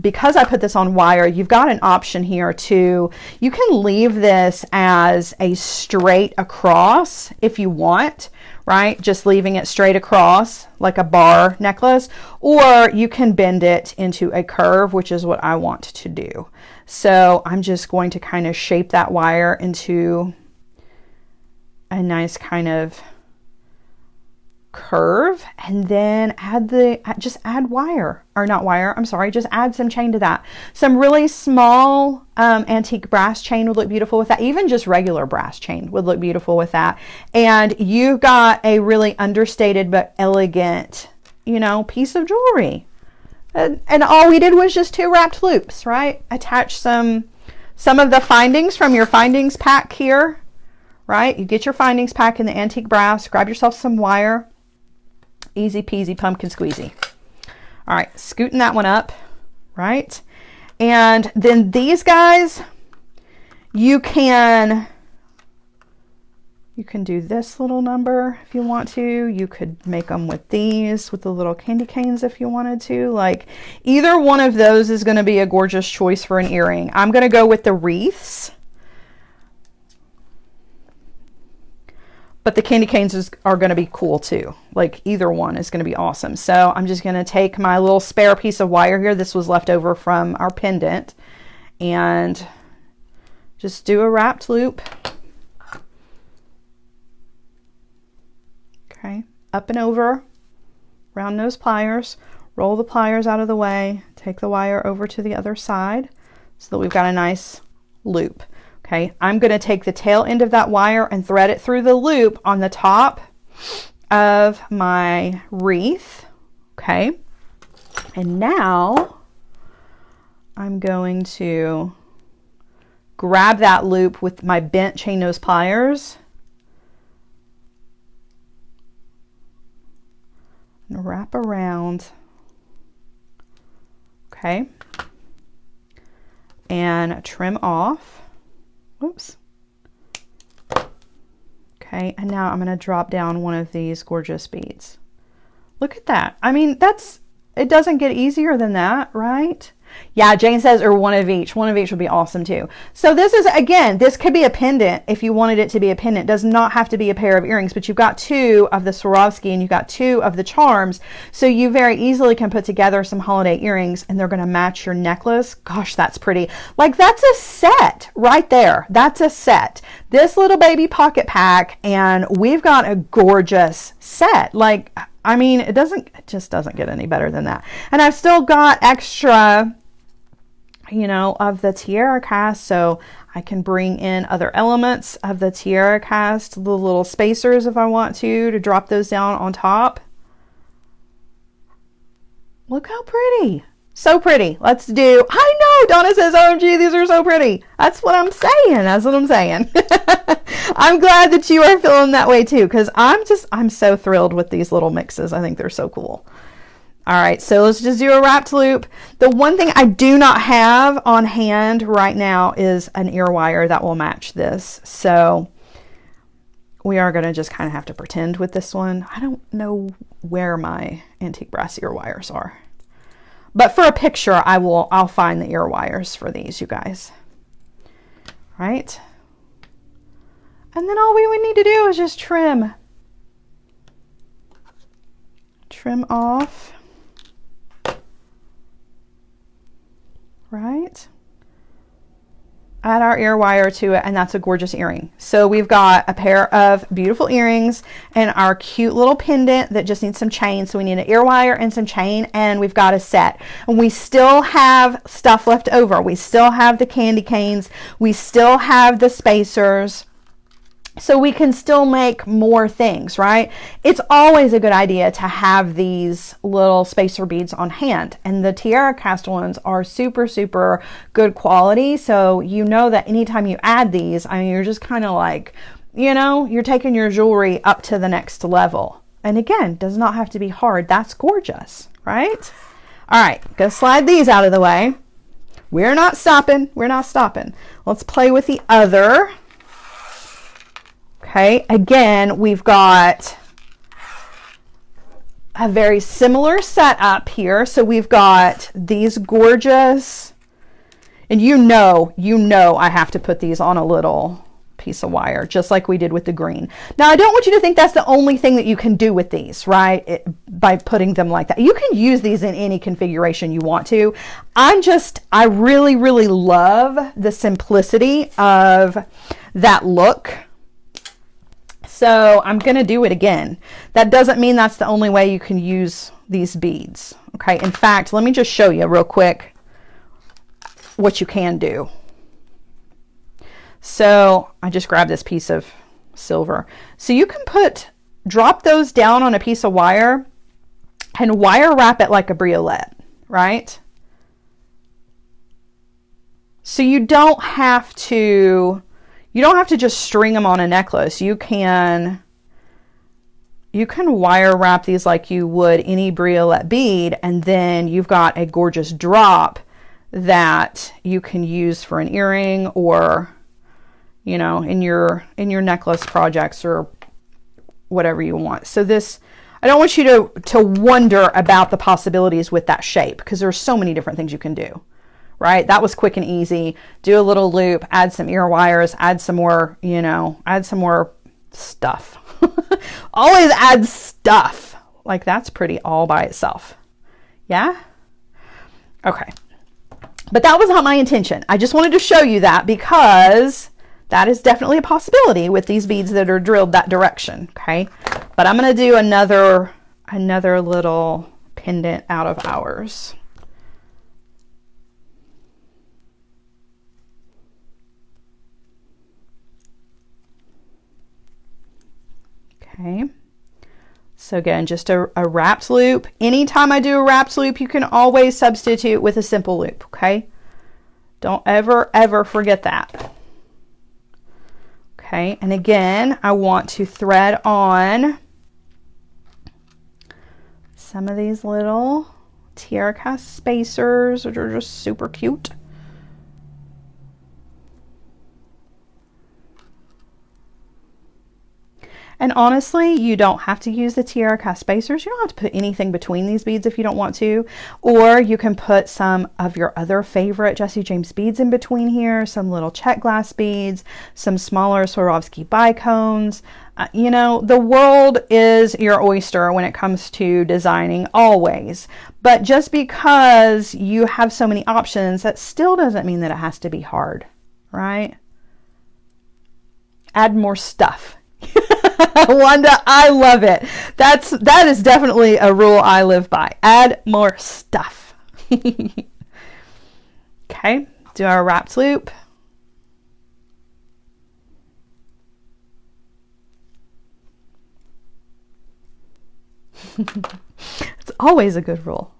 Because I put this on wire, you've got an option here to, you can leave this as a straight across if you want, right? Just leaving it straight across like a bar necklace, or you can bend it into a curve, which is what I want to do. So I'm just going to kind of shape that wire into a nice kind of curve, and then just add some chain to that. Some really small antique brass chain would look beautiful with that. Even just regular brass chain would look beautiful with that. And you've got a really understated but elegant, you know, piece of jewelry. And all we did was just 2 wrapped loops, right? Attach some of the findings from your findings pack here. Right? You get your findings pack in the antique brass, grab yourself some wire, easy peasy pumpkin squeezy. All right, scooting that one up, right? And then these guys, you can do this little number if you want to. You could make them with these, with the little candy canes if you wanted to. Like, either one of those is going to be a gorgeous choice for an earring. I'm going to go with the wreaths. But the candy canes are going to be cool too. Like, either one is going to be awesome. So I'm just going to take my little spare piece of wire here. This was left over from our pendant. And just do a wrapped loop. Okay. Up and over. Round nose pliers. roll the pliers out of the way, take the wire over to the other side so that we've got a nice loop. Okay, I'm going to take the tail end of that wire and thread it through the loop on the top of my wreath. Okay, and now I'm going to grab that loop with my bent chain nose pliers and wrap around. Okay, and trim off. Whoops. Okay, and now I'm going to drop down one of these gorgeous beads. Look at that. I mean, it doesn't get easier than that, right? Yeah, Jane says, or one of each. One of each would be awesome too. So this is, again, this could be a pendant if you wanted it to be a pendant. It does not have to be a pair of earrings, but you've got 2 of the Swarovski and you've got 2 of the charms. So you very easily can put together some holiday earrings and they're going to match your necklace. Gosh, that's pretty. Like, that's a set right there. That's a set. This little baby pocket pack, and we've got a gorgeous set. Like, I mean, it just doesn't get any better than that. And I've still got extra, you know, of the TierraCast, so I can bring in other elements of the TierraCast, the little spacers if I want to drop those down on top. Look how pretty. So pretty. Let's do, I know, Donna says, OMG, these are so pretty. That's what I'm saying. That's what I'm saying. I'm glad that you are feeling that way too, because I'm so thrilled with these little mixes. I think they're so cool. All right, so let's just do a wrapped loop. The one thing I do not have on hand right now is an ear wire that will match this. So we are going to just kind of have to pretend with this one. I don't know where my antique brass ear wires are. But for a picture, I'll find the ear wires for these, you guys. Right? And then all we would need to do is just trim. Trim off. Right? Add our ear wire to it, and that's a gorgeous earring. So we've got a pair of beautiful earrings and our cute little pendant that just needs some chain. So we need an ear wire and some chain, and we've got a set. And we still have stuff left over. We still have the candy canes. We still have the spacers. So we can still make more things, right? It's always a good idea to have these little spacer beads on hand. And the TierraCast ones are super, super good quality. So you know that anytime you add these, I mean, you're just kind of like, you know, you're taking your jewelry up to the next level. And again, does not have to be hard. That's gorgeous, right? All right, gonna slide these out of the way. We're not stopping. We're not stopping. Let's play with the other. Okay, again, we've got a very similar setup here. So we've got these gorgeous, and you know I have to put these on a little piece of wire, just like we did with the green. Now, I don't want you to think that's the only thing that you can do with these, right? By putting them like that. You can use these in any configuration you want to. I really, really love the simplicity of that look. So I'm going to do it again. That doesn't mean that's the only way you can use these beads. Okay. In fact, let me just show you real quick what you can do. So I just grabbed this piece of silver. So you can drop those down on a piece of wire and wire wrap it like a briolette, right? So you don't have to just string them on a necklace. You can wire wrap these like you would any briolette bead, and then you've got a gorgeous drop that you can use for an earring, or, you know, in your necklace projects or whatever you want. So this, I don't want you to wonder about the possibilities with that shape, because there's so many different things you can do. Right? That was quick and easy. Do a little loop, add some ear wires, add some more, you know, add some more stuff. Always add stuff. Like, that's pretty all by itself. Yeah? Okay. But that was not my intention. I just wanted to show you that, because that is definitely a possibility with these beads that are drilled that direction. Okay. But I'm going to do another little pendant out of ours. Okay. So again, just a wrapped loop. Anytime I do a wrapped loop, you can always substitute with a simple loop, okay? Don't ever, ever forget that. Okay, and again, I want to thread on some of these little TierraCast spacers, which are just super cute. And honestly, you don't have to use the TierraCast spacers. You don't have to put anything between these beads if you don't want to. Or you can put some of your other favorite Jesse James beads in between here, some little check glass beads, some smaller Swarovski bicones. You know, the world is your oyster when it comes to designing, always. But just because you have so many options, that still doesn't mean that it has to be hard, right? Add more stuff. Wanda, I love it. That is definitely a rule I live by. Add more stuff. Okay, do our wrapped loop. It's always a good rule.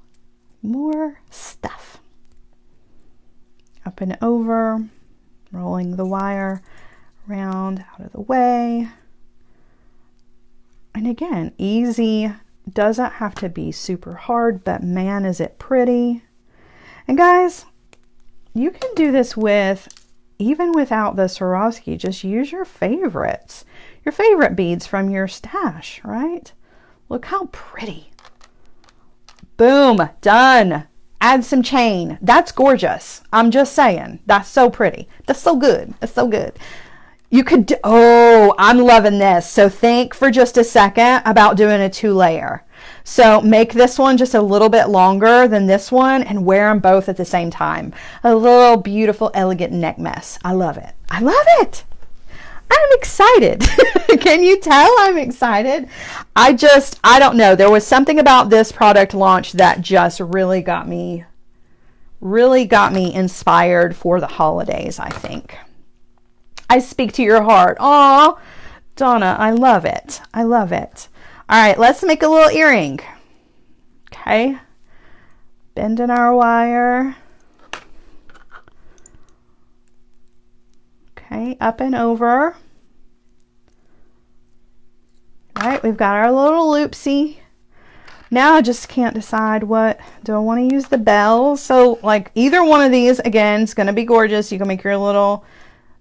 More stuff. Up and over, rolling the wire around out of the way. And again, easy, doesn't have to be super hard, but man, is it pretty. And guys, you can do this with, even without the Swarovski, just use your favorites, your favorite beads from your stash, right? Look how pretty. Boom, done. Add some chain. That's gorgeous. I'm just saying, that's so pretty. That's so good. That's so good. You could do, oh, I'm loving this. So think for just a second about doing a 2-layer. So make this one just a little bit longer than this one and wear them both at the same time. A little beautiful, elegant neck mess. I love it. I love it. I'm excited. Can you tell I'm excited? I don't know. There was something about this product launch that just really got me inspired for the holidays, I think. I speak to your heart. Aw, Donna, I love it. I love it. All right, let's make a little earring. Okay. Bending our wire. Okay, up and over. All right, we've got our little loopsie. Now I just can't decide what, do I want to use the bells? So like either one of these, again, is going to be gorgeous. You can make your little,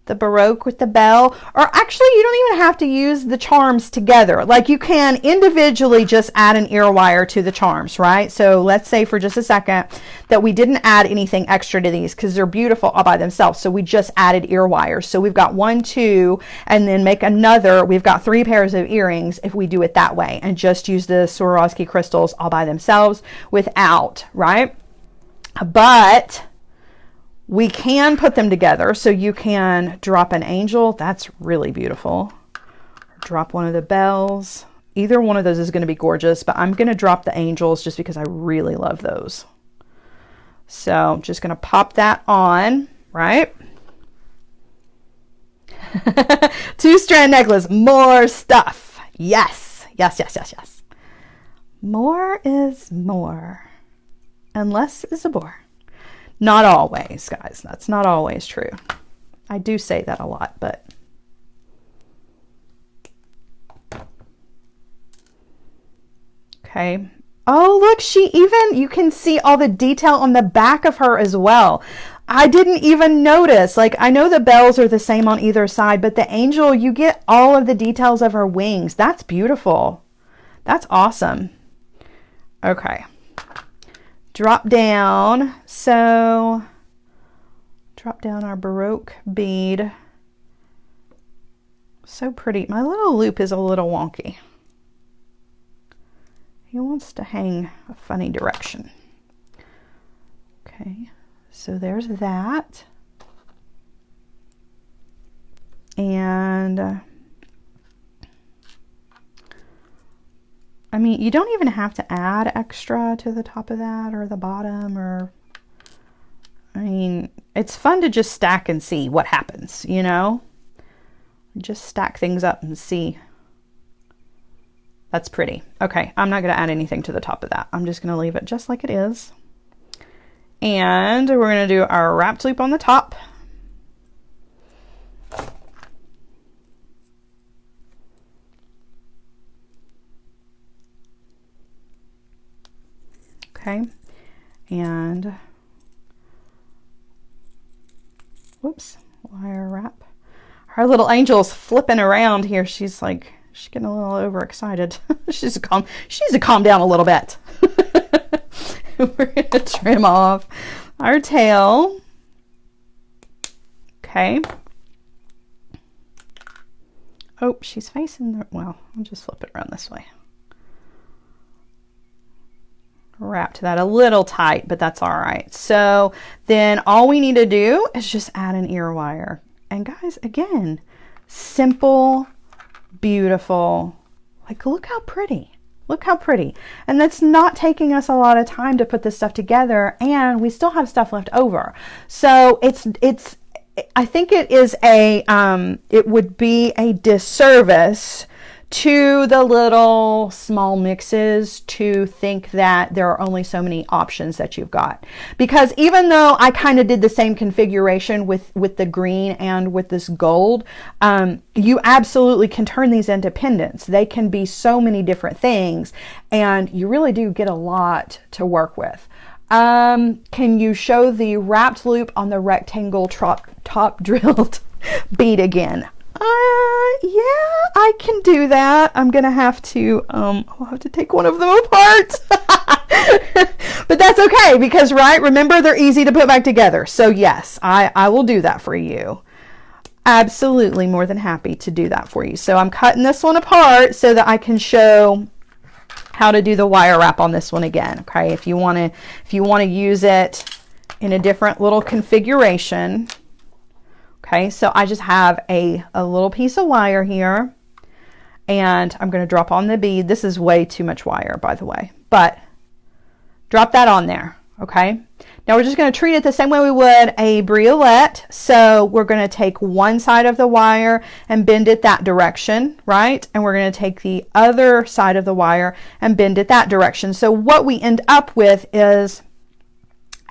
the Baroque with the bell, or actually you don't even have to use the charms together. Like you can individually just add an ear wire to the charms, right? So let's say for just a second that we didn't add anything extra to these because they're beautiful all by themselves. So we just added ear wires. So we've got 1, 2, and then make another. We've got 3 pairs of earrings if we do it that way and just use the Swarovski crystals all by themselves without, right? But we can put them together, so you can drop an angel. That's really beautiful. Drop one of the bells. Either one of those is going to be gorgeous, but I'm going to drop the angels just because I really love those. So I'm just going to pop that on, right? 2-strand necklace, more stuff. Yes, yes, yes, yes, yes. More is more, and less is a bore. Not always, guys. That's not always true. I do say that a lot, but okay. Oh, look, you can see all the detail on the back of her as well. I didn't even notice. Like, I know the bells are the same on either side, but the angel, you get all of the details of her wings. That's beautiful. That's awesome. Okay. Drop down. So drop down our Baroque bead. So pretty. My little loop is a little wonky. He wants to hang a funny direction. Okay, so there's that. And I mean, you don't even have to add extra to the top of that or the bottom, or, I mean, it's fun to just stack and see what happens, you know? Just stack things up and see. That's pretty. Okay, I'm not going to add anything to the top of that. I'm just going to leave it just like it is. And we're going to do our wrapped loop on the top. Okay, and whoops, wire wrap. Our little angel's flipping around here. She's like, she's getting a little overexcited. She needs to calm down a little bit. We're gonna trim off our tail. Okay. Oh, she's facing the, well, I'll just flip it around this way. Wrapped that a little tight, but that's all right. So then all we need to do is just add an ear wire. And guys, again, simple, beautiful. Like, look how pretty. Look how pretty. And that's not taking us a lot of time to put this stuff together, and we still have stuff left over. So I think it is it would be a disservice to the little small mixes to think that there are only so many options that you've got. Because even though I kind of did the same configuration with the green and with this gold, you absolutely can turn these into pendants. They can be so many different things, and you really do get a lot to work with. Can you show the wrapped loop on the rectangle top drilled bead again? Yeah, I can do that. I'm gonna have to I'll have to take one of them apart. But that's okay, because remember, they're easy to put back together. So yes, I will do that for you. Absolutely, more than happy to do that for you. So I'm cutting this one apart so that I can show how to do the wire wrap on this one again. Okay, if you want to use it in a different little configuration. Okay, so I just have a little piece of wire here, and I'm going to drop on the bead. This is way too much wire, by the way, but drop that on there. Okay, now we're just going to treat it the same way we would a briolette. So we're going to take one side of the wire and bend it that direction, right? And we're going to take the other side of the wire and bend it that direction. So what we end up with is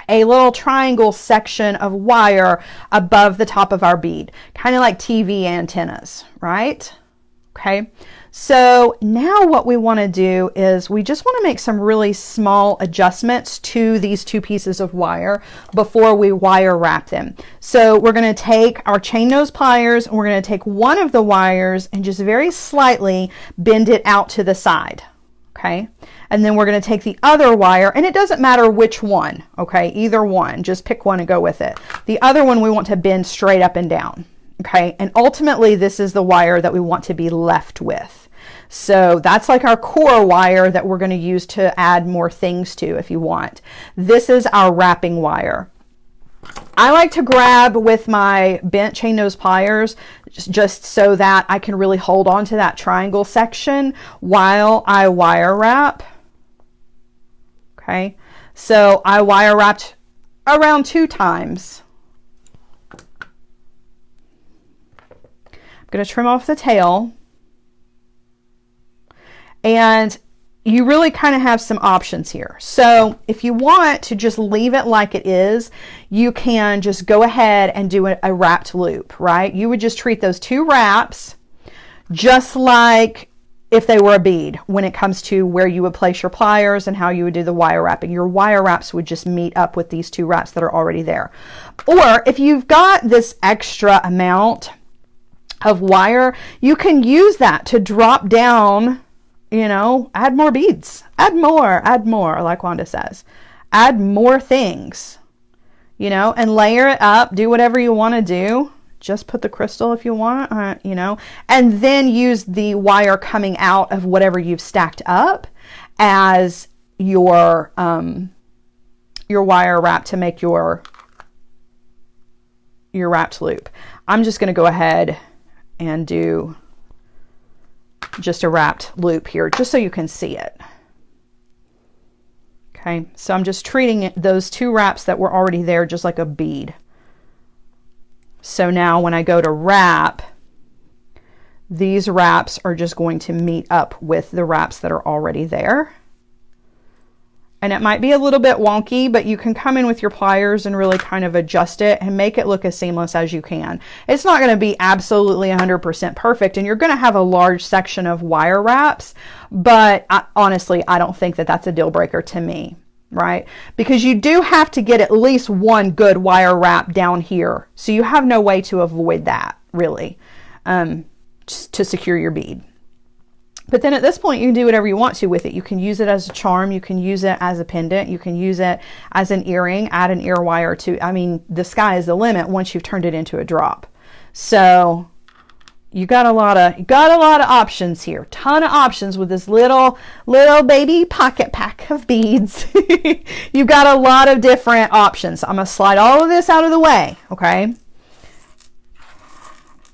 a little triangle section of wire above the top of our bead, kind of like TV antennas, right? Okay, so now what we want to do is we just want to make some really small adjustments to these two pieces of wire before we wire wrap them. So we're going to take our chain nose pliers, and we're going to take one of the wires and just very slightly bend it out to the side. Okay, and then we're going to take the other wire, and it doesn't matter which one, okay, either one, just pick one and go with it. The other one we want to bend straight up and down, okay, and ultimately this is the wire that we want to be left with. So that's like our core wire that we're going to use to add more things to if you want. This is our wrapping wire. I like to grab with my bent chain nose pliers just so that I can really hold on to that triangle section while I wire wrap. Okay, so I wire wrapped around 2 times. I'm going to trim off the tail, and you really kind of have some options here. So if you want to just leave it like it is, you can just go ahead and do a wrapped loop, right? You would just treat those 2 wraps just like if they were a bead when it comes to where you would place your pliers and how you would do the wire wrapping. Your wire wraps would just meet up with these 2 wraps that are already there. Or if you've got this extra amount of wire, you can use that to drop down, you know, add more beads, add more, like Wanda says, add more things, you know, and layer it up, do whatever you want to do. Just put the crystal if you want, you know, and then use the wire coming out of whatever you've stacked up as your wire wrap to make your wrapped loop. I'm just going to go ahead and do just a wrapped loop here, just so you can see it. Okay, so I'm just treating those 2 wraps that were already there just like a bead. So now when I go to wrap, these wraps are just going to meet up with the wraps that are already there. And it might be a little bit wonky, but you can come in with your pliers and really kind of adjust it and make it look as seamless as you can. It's not going to be absolutely 100% perfect, and you're going to have a large section of wire wraps, but honestly, I don't think that that's a deal breaker to me, right? Because you do have to get at least one good wire wrap down here. So you have no way to avoid that, really, just to secure your bead. But then at this point, you can do whatever you want to with it. You can use it as a charm. You can use it as a pendant. You can use it as an earring, add an ear wire to. I mean, the sky is the limit once you've turned it into a drop. So you got a lot of options here. Ton of options with this little baby pocket pack of beads. You've got a lot of different options. I'm going to slide all of this out of the way, okay?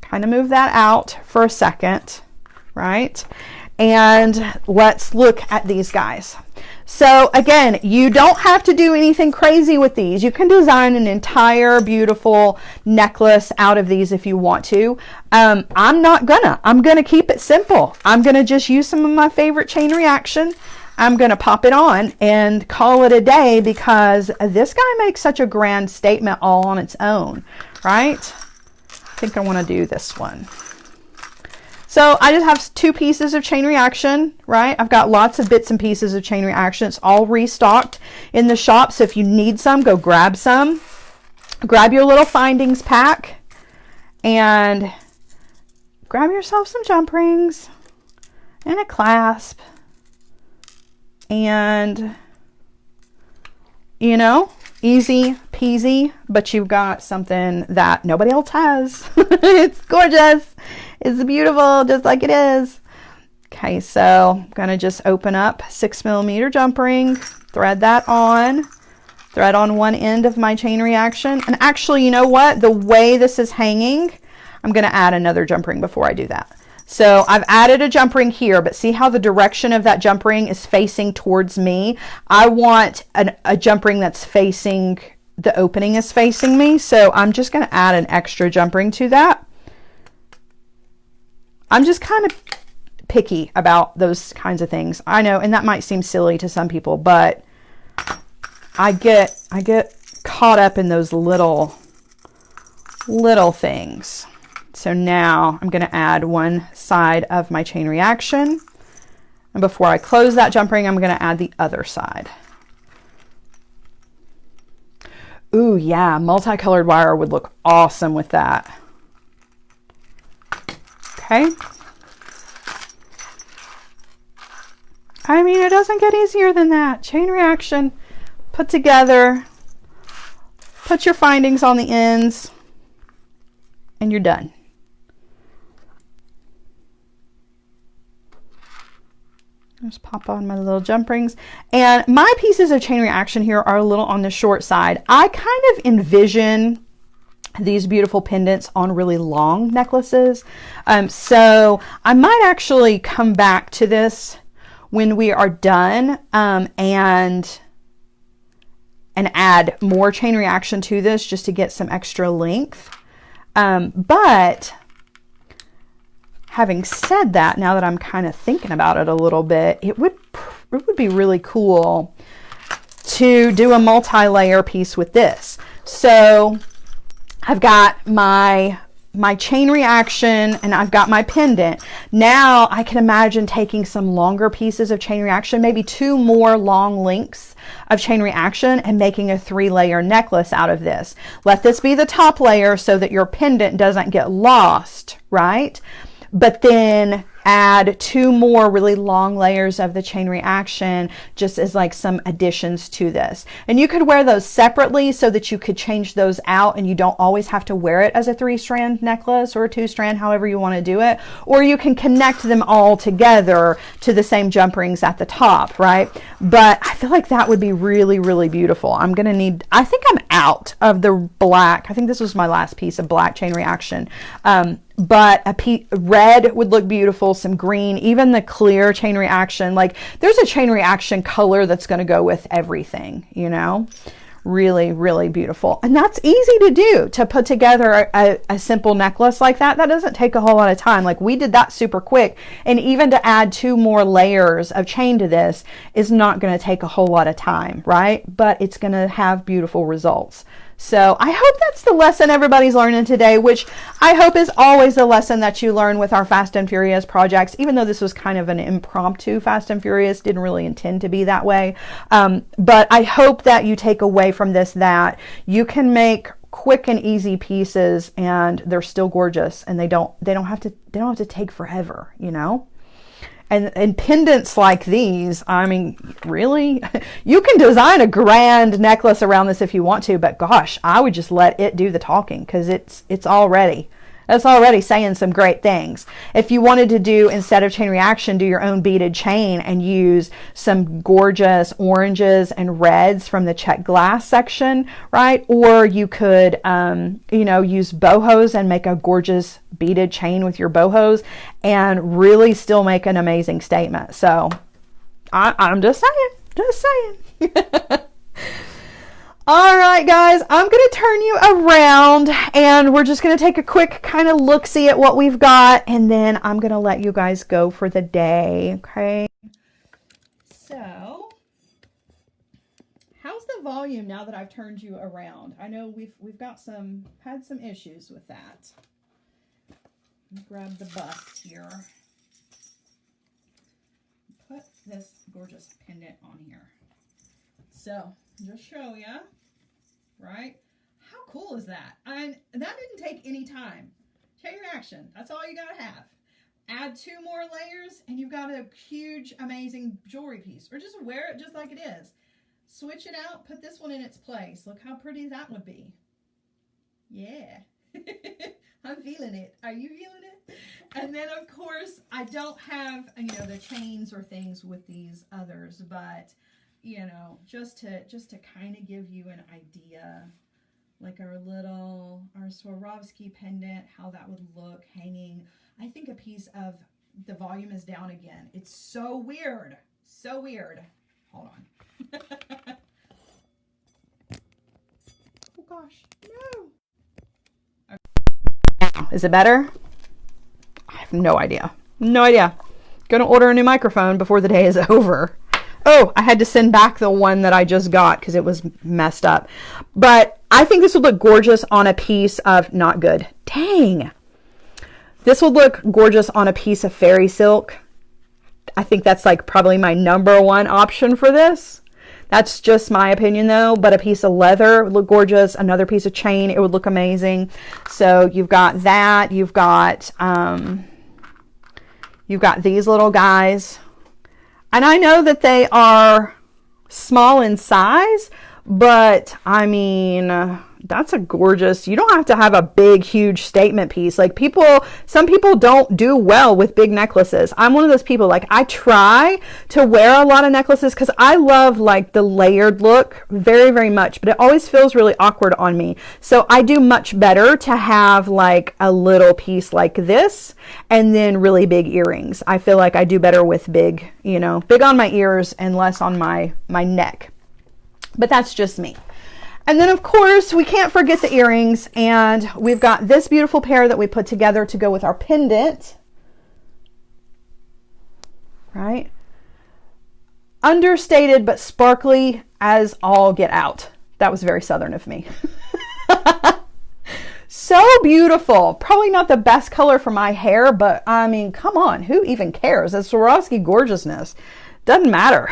Kind of move that out for a second, right? And let's look at these guys. So again, you don't have to do anything crazy with these. You can design an entire beautiful necklace out of these if you want to. I'm gonna keep it simple. I'm gonna just use some of my favorite chain reaction. I'm gonna pop it on and call it a day, because this guy makes such a grand statement all on its own, right? I think I want to do this one. So I just have 2 pieces of chain reaction, right? I've got lots of bits and pieces of chain reaction. It's all restocked in the shop. So if you need some, go grab some. Grab your little findings pack and grab yourself some jump rings and a clasp. And, you know, easy peasy, but you've got something that nobody else has. It's gorgeous. It's beautiful, just like it is. Okay, so I'm gonna just open up 6mm jump ring, thread on one end of my chain reaction. And actually, you know what? The way this is hanging, I'm gonna add another jump ring before I do that. So I've added a jump ring here, but see how the direction of that jump ring is facing towards me? I want a jump ring that's facing, the opening is facing me. So I'm just gonna add an extra jump ring to that. I'm just kind of picky about those kinds of things. I know, and that might seem silly to some people, but I get caught up in those little things. So now I'm going to add one side of my chain reaction. And before I close that jump ring, I'm going to add the other side. Ooh, yeah, multicolored wire would look awesome with that. Okay. I mean, it doesn't get easier than that. Chain reaction, put together, put your findings on the ends, and you're done. Just pop on my little jump rings. And my pieces of chain reaction here are a little on the short side. I kind of envision these beautiful pendants on really long necklaces. So I might actually come back to this when we are done and add more chain reaction to this just to get some extra length. But having said that, now that I'm kind of thinking about it a little bit, it would be really cool to do a multi-layer piece with this. So I've got my chain reaction and I've got my pendant. Now I can imagine taking some longer pieces of chain reaction, maybe 2 more long lengths of chain reaction, and making a 3-layer necklace out of this. Let this be the top layer so that your pendant doesn't get lost, right? But then add 2 more really long layers of the chain reaction just as like some additions to this. And you could wear those separately so that you could change those out and you don't always have to wear it as a 3-strand necklace or a 2-strand, however you want to do it. Or you can connect them all together to the same jump rings at the top, right? But I feel like that would be really, really beautiful. I think I'm out of the black. I think this was my last piece of black chain reaction. But red would look beautiful, some green, even the clear chain reaction. Like there's a chain reaction color that's going to go with everything, you know, really, really beautiful. And that's easy to do, to put together a simple necklace like that. That doesn't take a whole lot of time. Like we did that super quick. And even to add 2 more layers of chain to this is not going to take a whole lot of time, right? But it's going to have beautiful results. So I hope that's the lesson everybody's learning today, which I hope is always the lesson that you learn with our Fast and Furious projects, even though this was kind of an impromptu Fast and Furious, didn't really intend to be that way. But I hope that you take away from this that you can make quick and easy pieces and they're still gorgeous, and they don't have to take forever, you know? And pendants like these, I mean, really, you can design a grand necklace around this if you want to, but gosh, I would just let it do the talking, because it's already saying some great things. If you wanted to do, instead of chain reaction, do your own beaded chain and use some gorgeous oranges and reds from the check glass section, right? Or you could, you know, use bohos and make a gorgeous beaded chain with your bohos and really still make an amazing statement. So I'm just saying. All right, guys, I'm going to turn you around and we're just going to take a quick kind of look-see at what we've got, and then I'm going to let you guys go for the day, okay? So, how's the volume now that I've turned you around? I know we've had some issues with that. Let me grab the bust here. Put this gorgeous pendant on here. So, just show you, right? How cool is that? And that didn't take any time. Chain reaction, that's all you gotta have. Add 2 more layers and you've got a huge, amazing jewelry piece. Or just wear it just like it is. Switch it out, put this one in its place. Look how pretty that would be. Yeah. I'm feeling it. Are you feeling it? And then, of course, I don't have, you know, the chains or things with these others, but you know, just to kind of give you an idea, like our Swarovski pendant, how that would look hanging. I think a piece of the volume is down again. It's so weird. So weird. Hold on. Oh gosh, no. Okay. Is it better? I have no idea. No idea. Gonna order a new microphone before the day is over. Oh, I had to send back the one that I just got because it was messed up. But I think this would look gorgeous on a piece of, not good. Dang. This would look gorgeous on a piece of fairy silk. I think that's like probably my #1 option for this. That's just my opinion though, but a piece of leather would look gorgeous. Another piece of chain, it would look amazing. So you've got that. You've got these little guys. And I know that they are small in size, but I mean, that's a gorgeous, you don't have to have a big, huge statement piece. Like some people don't do well with big necklaces. I'm one of those people, like I try to wear a lot of necklaces because I love like the layered look very, very much, but it always feels really awkward on me. So I do much better to have like a little piece like this and then really big earrings. I feel like I do better with big, you know, big on my ears and less on my neck. But that's just me. And then, of course, we can't forget the earrings. And we've got this beautiful pair that we put together to go with our pendant. Right? Understated, but sparkly as all get out. That was very Southern of me. So beautiful. Probably not the best color for my hair, but I mean, come on. Who even cares? It's Swarovski gorgeousness. Doesn't matter.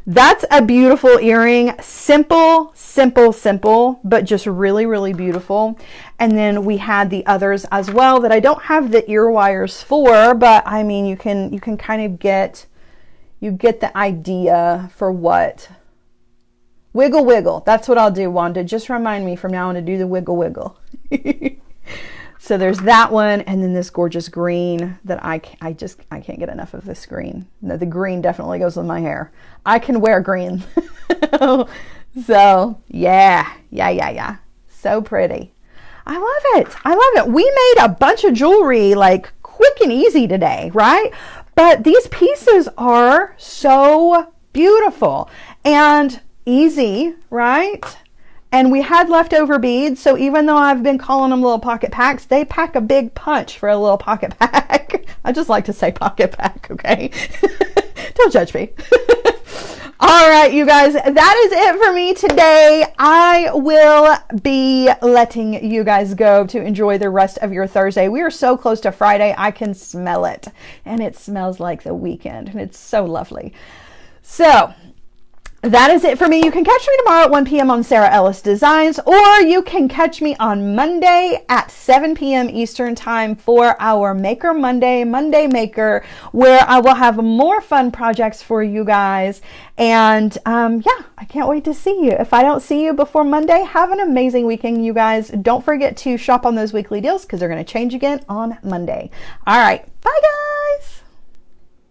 That's a beautiful earring. Simple, simple, simple, but just really, really beautiful. And then we had the others as well that I don't have the ear wires for, but I mean, you can kind of get the idea for what. Wiggle, wiggle. That's what I'll do, Wanda. Just remind me from now on to do the wiggle, wiggle. So there's that one, and then this gorgeous green that I can't get enough of this green. No, the green definitely goes with my hair. I can wear green. So yeah. So pretty. I love it. I love it. We made a bunch of jewelry like quick and easy today, right? But these pieces are so beautiful and easy, right? And we had leftover beads, so even though I've been calling them little pocket packs, they pack a big punch for a little pocket pack. I just like to say pocket pack, okay? Don't judge me. All right, you guys, that is it for me today. I will be letting you guys go to enjoy the rest of your Thursday. We are so close to Friday. I can smell it, and it smells like the weekend, and it's so lovely. So that is it for me. You can catch me tomorrow at 1 p.m. on Sara Ellis Designs, or you can catch me on Monday at 7 p.m. Eastern Time for our Maker Monday Maker, where I will have more fun projects for you guys. And yeah, I can't wait to see you. If I don't see you before Monday, have an amazing weekend, you guys. Don't forget to shop on those weekly deals because they're going to change again on Monday. All right. Bye, guys.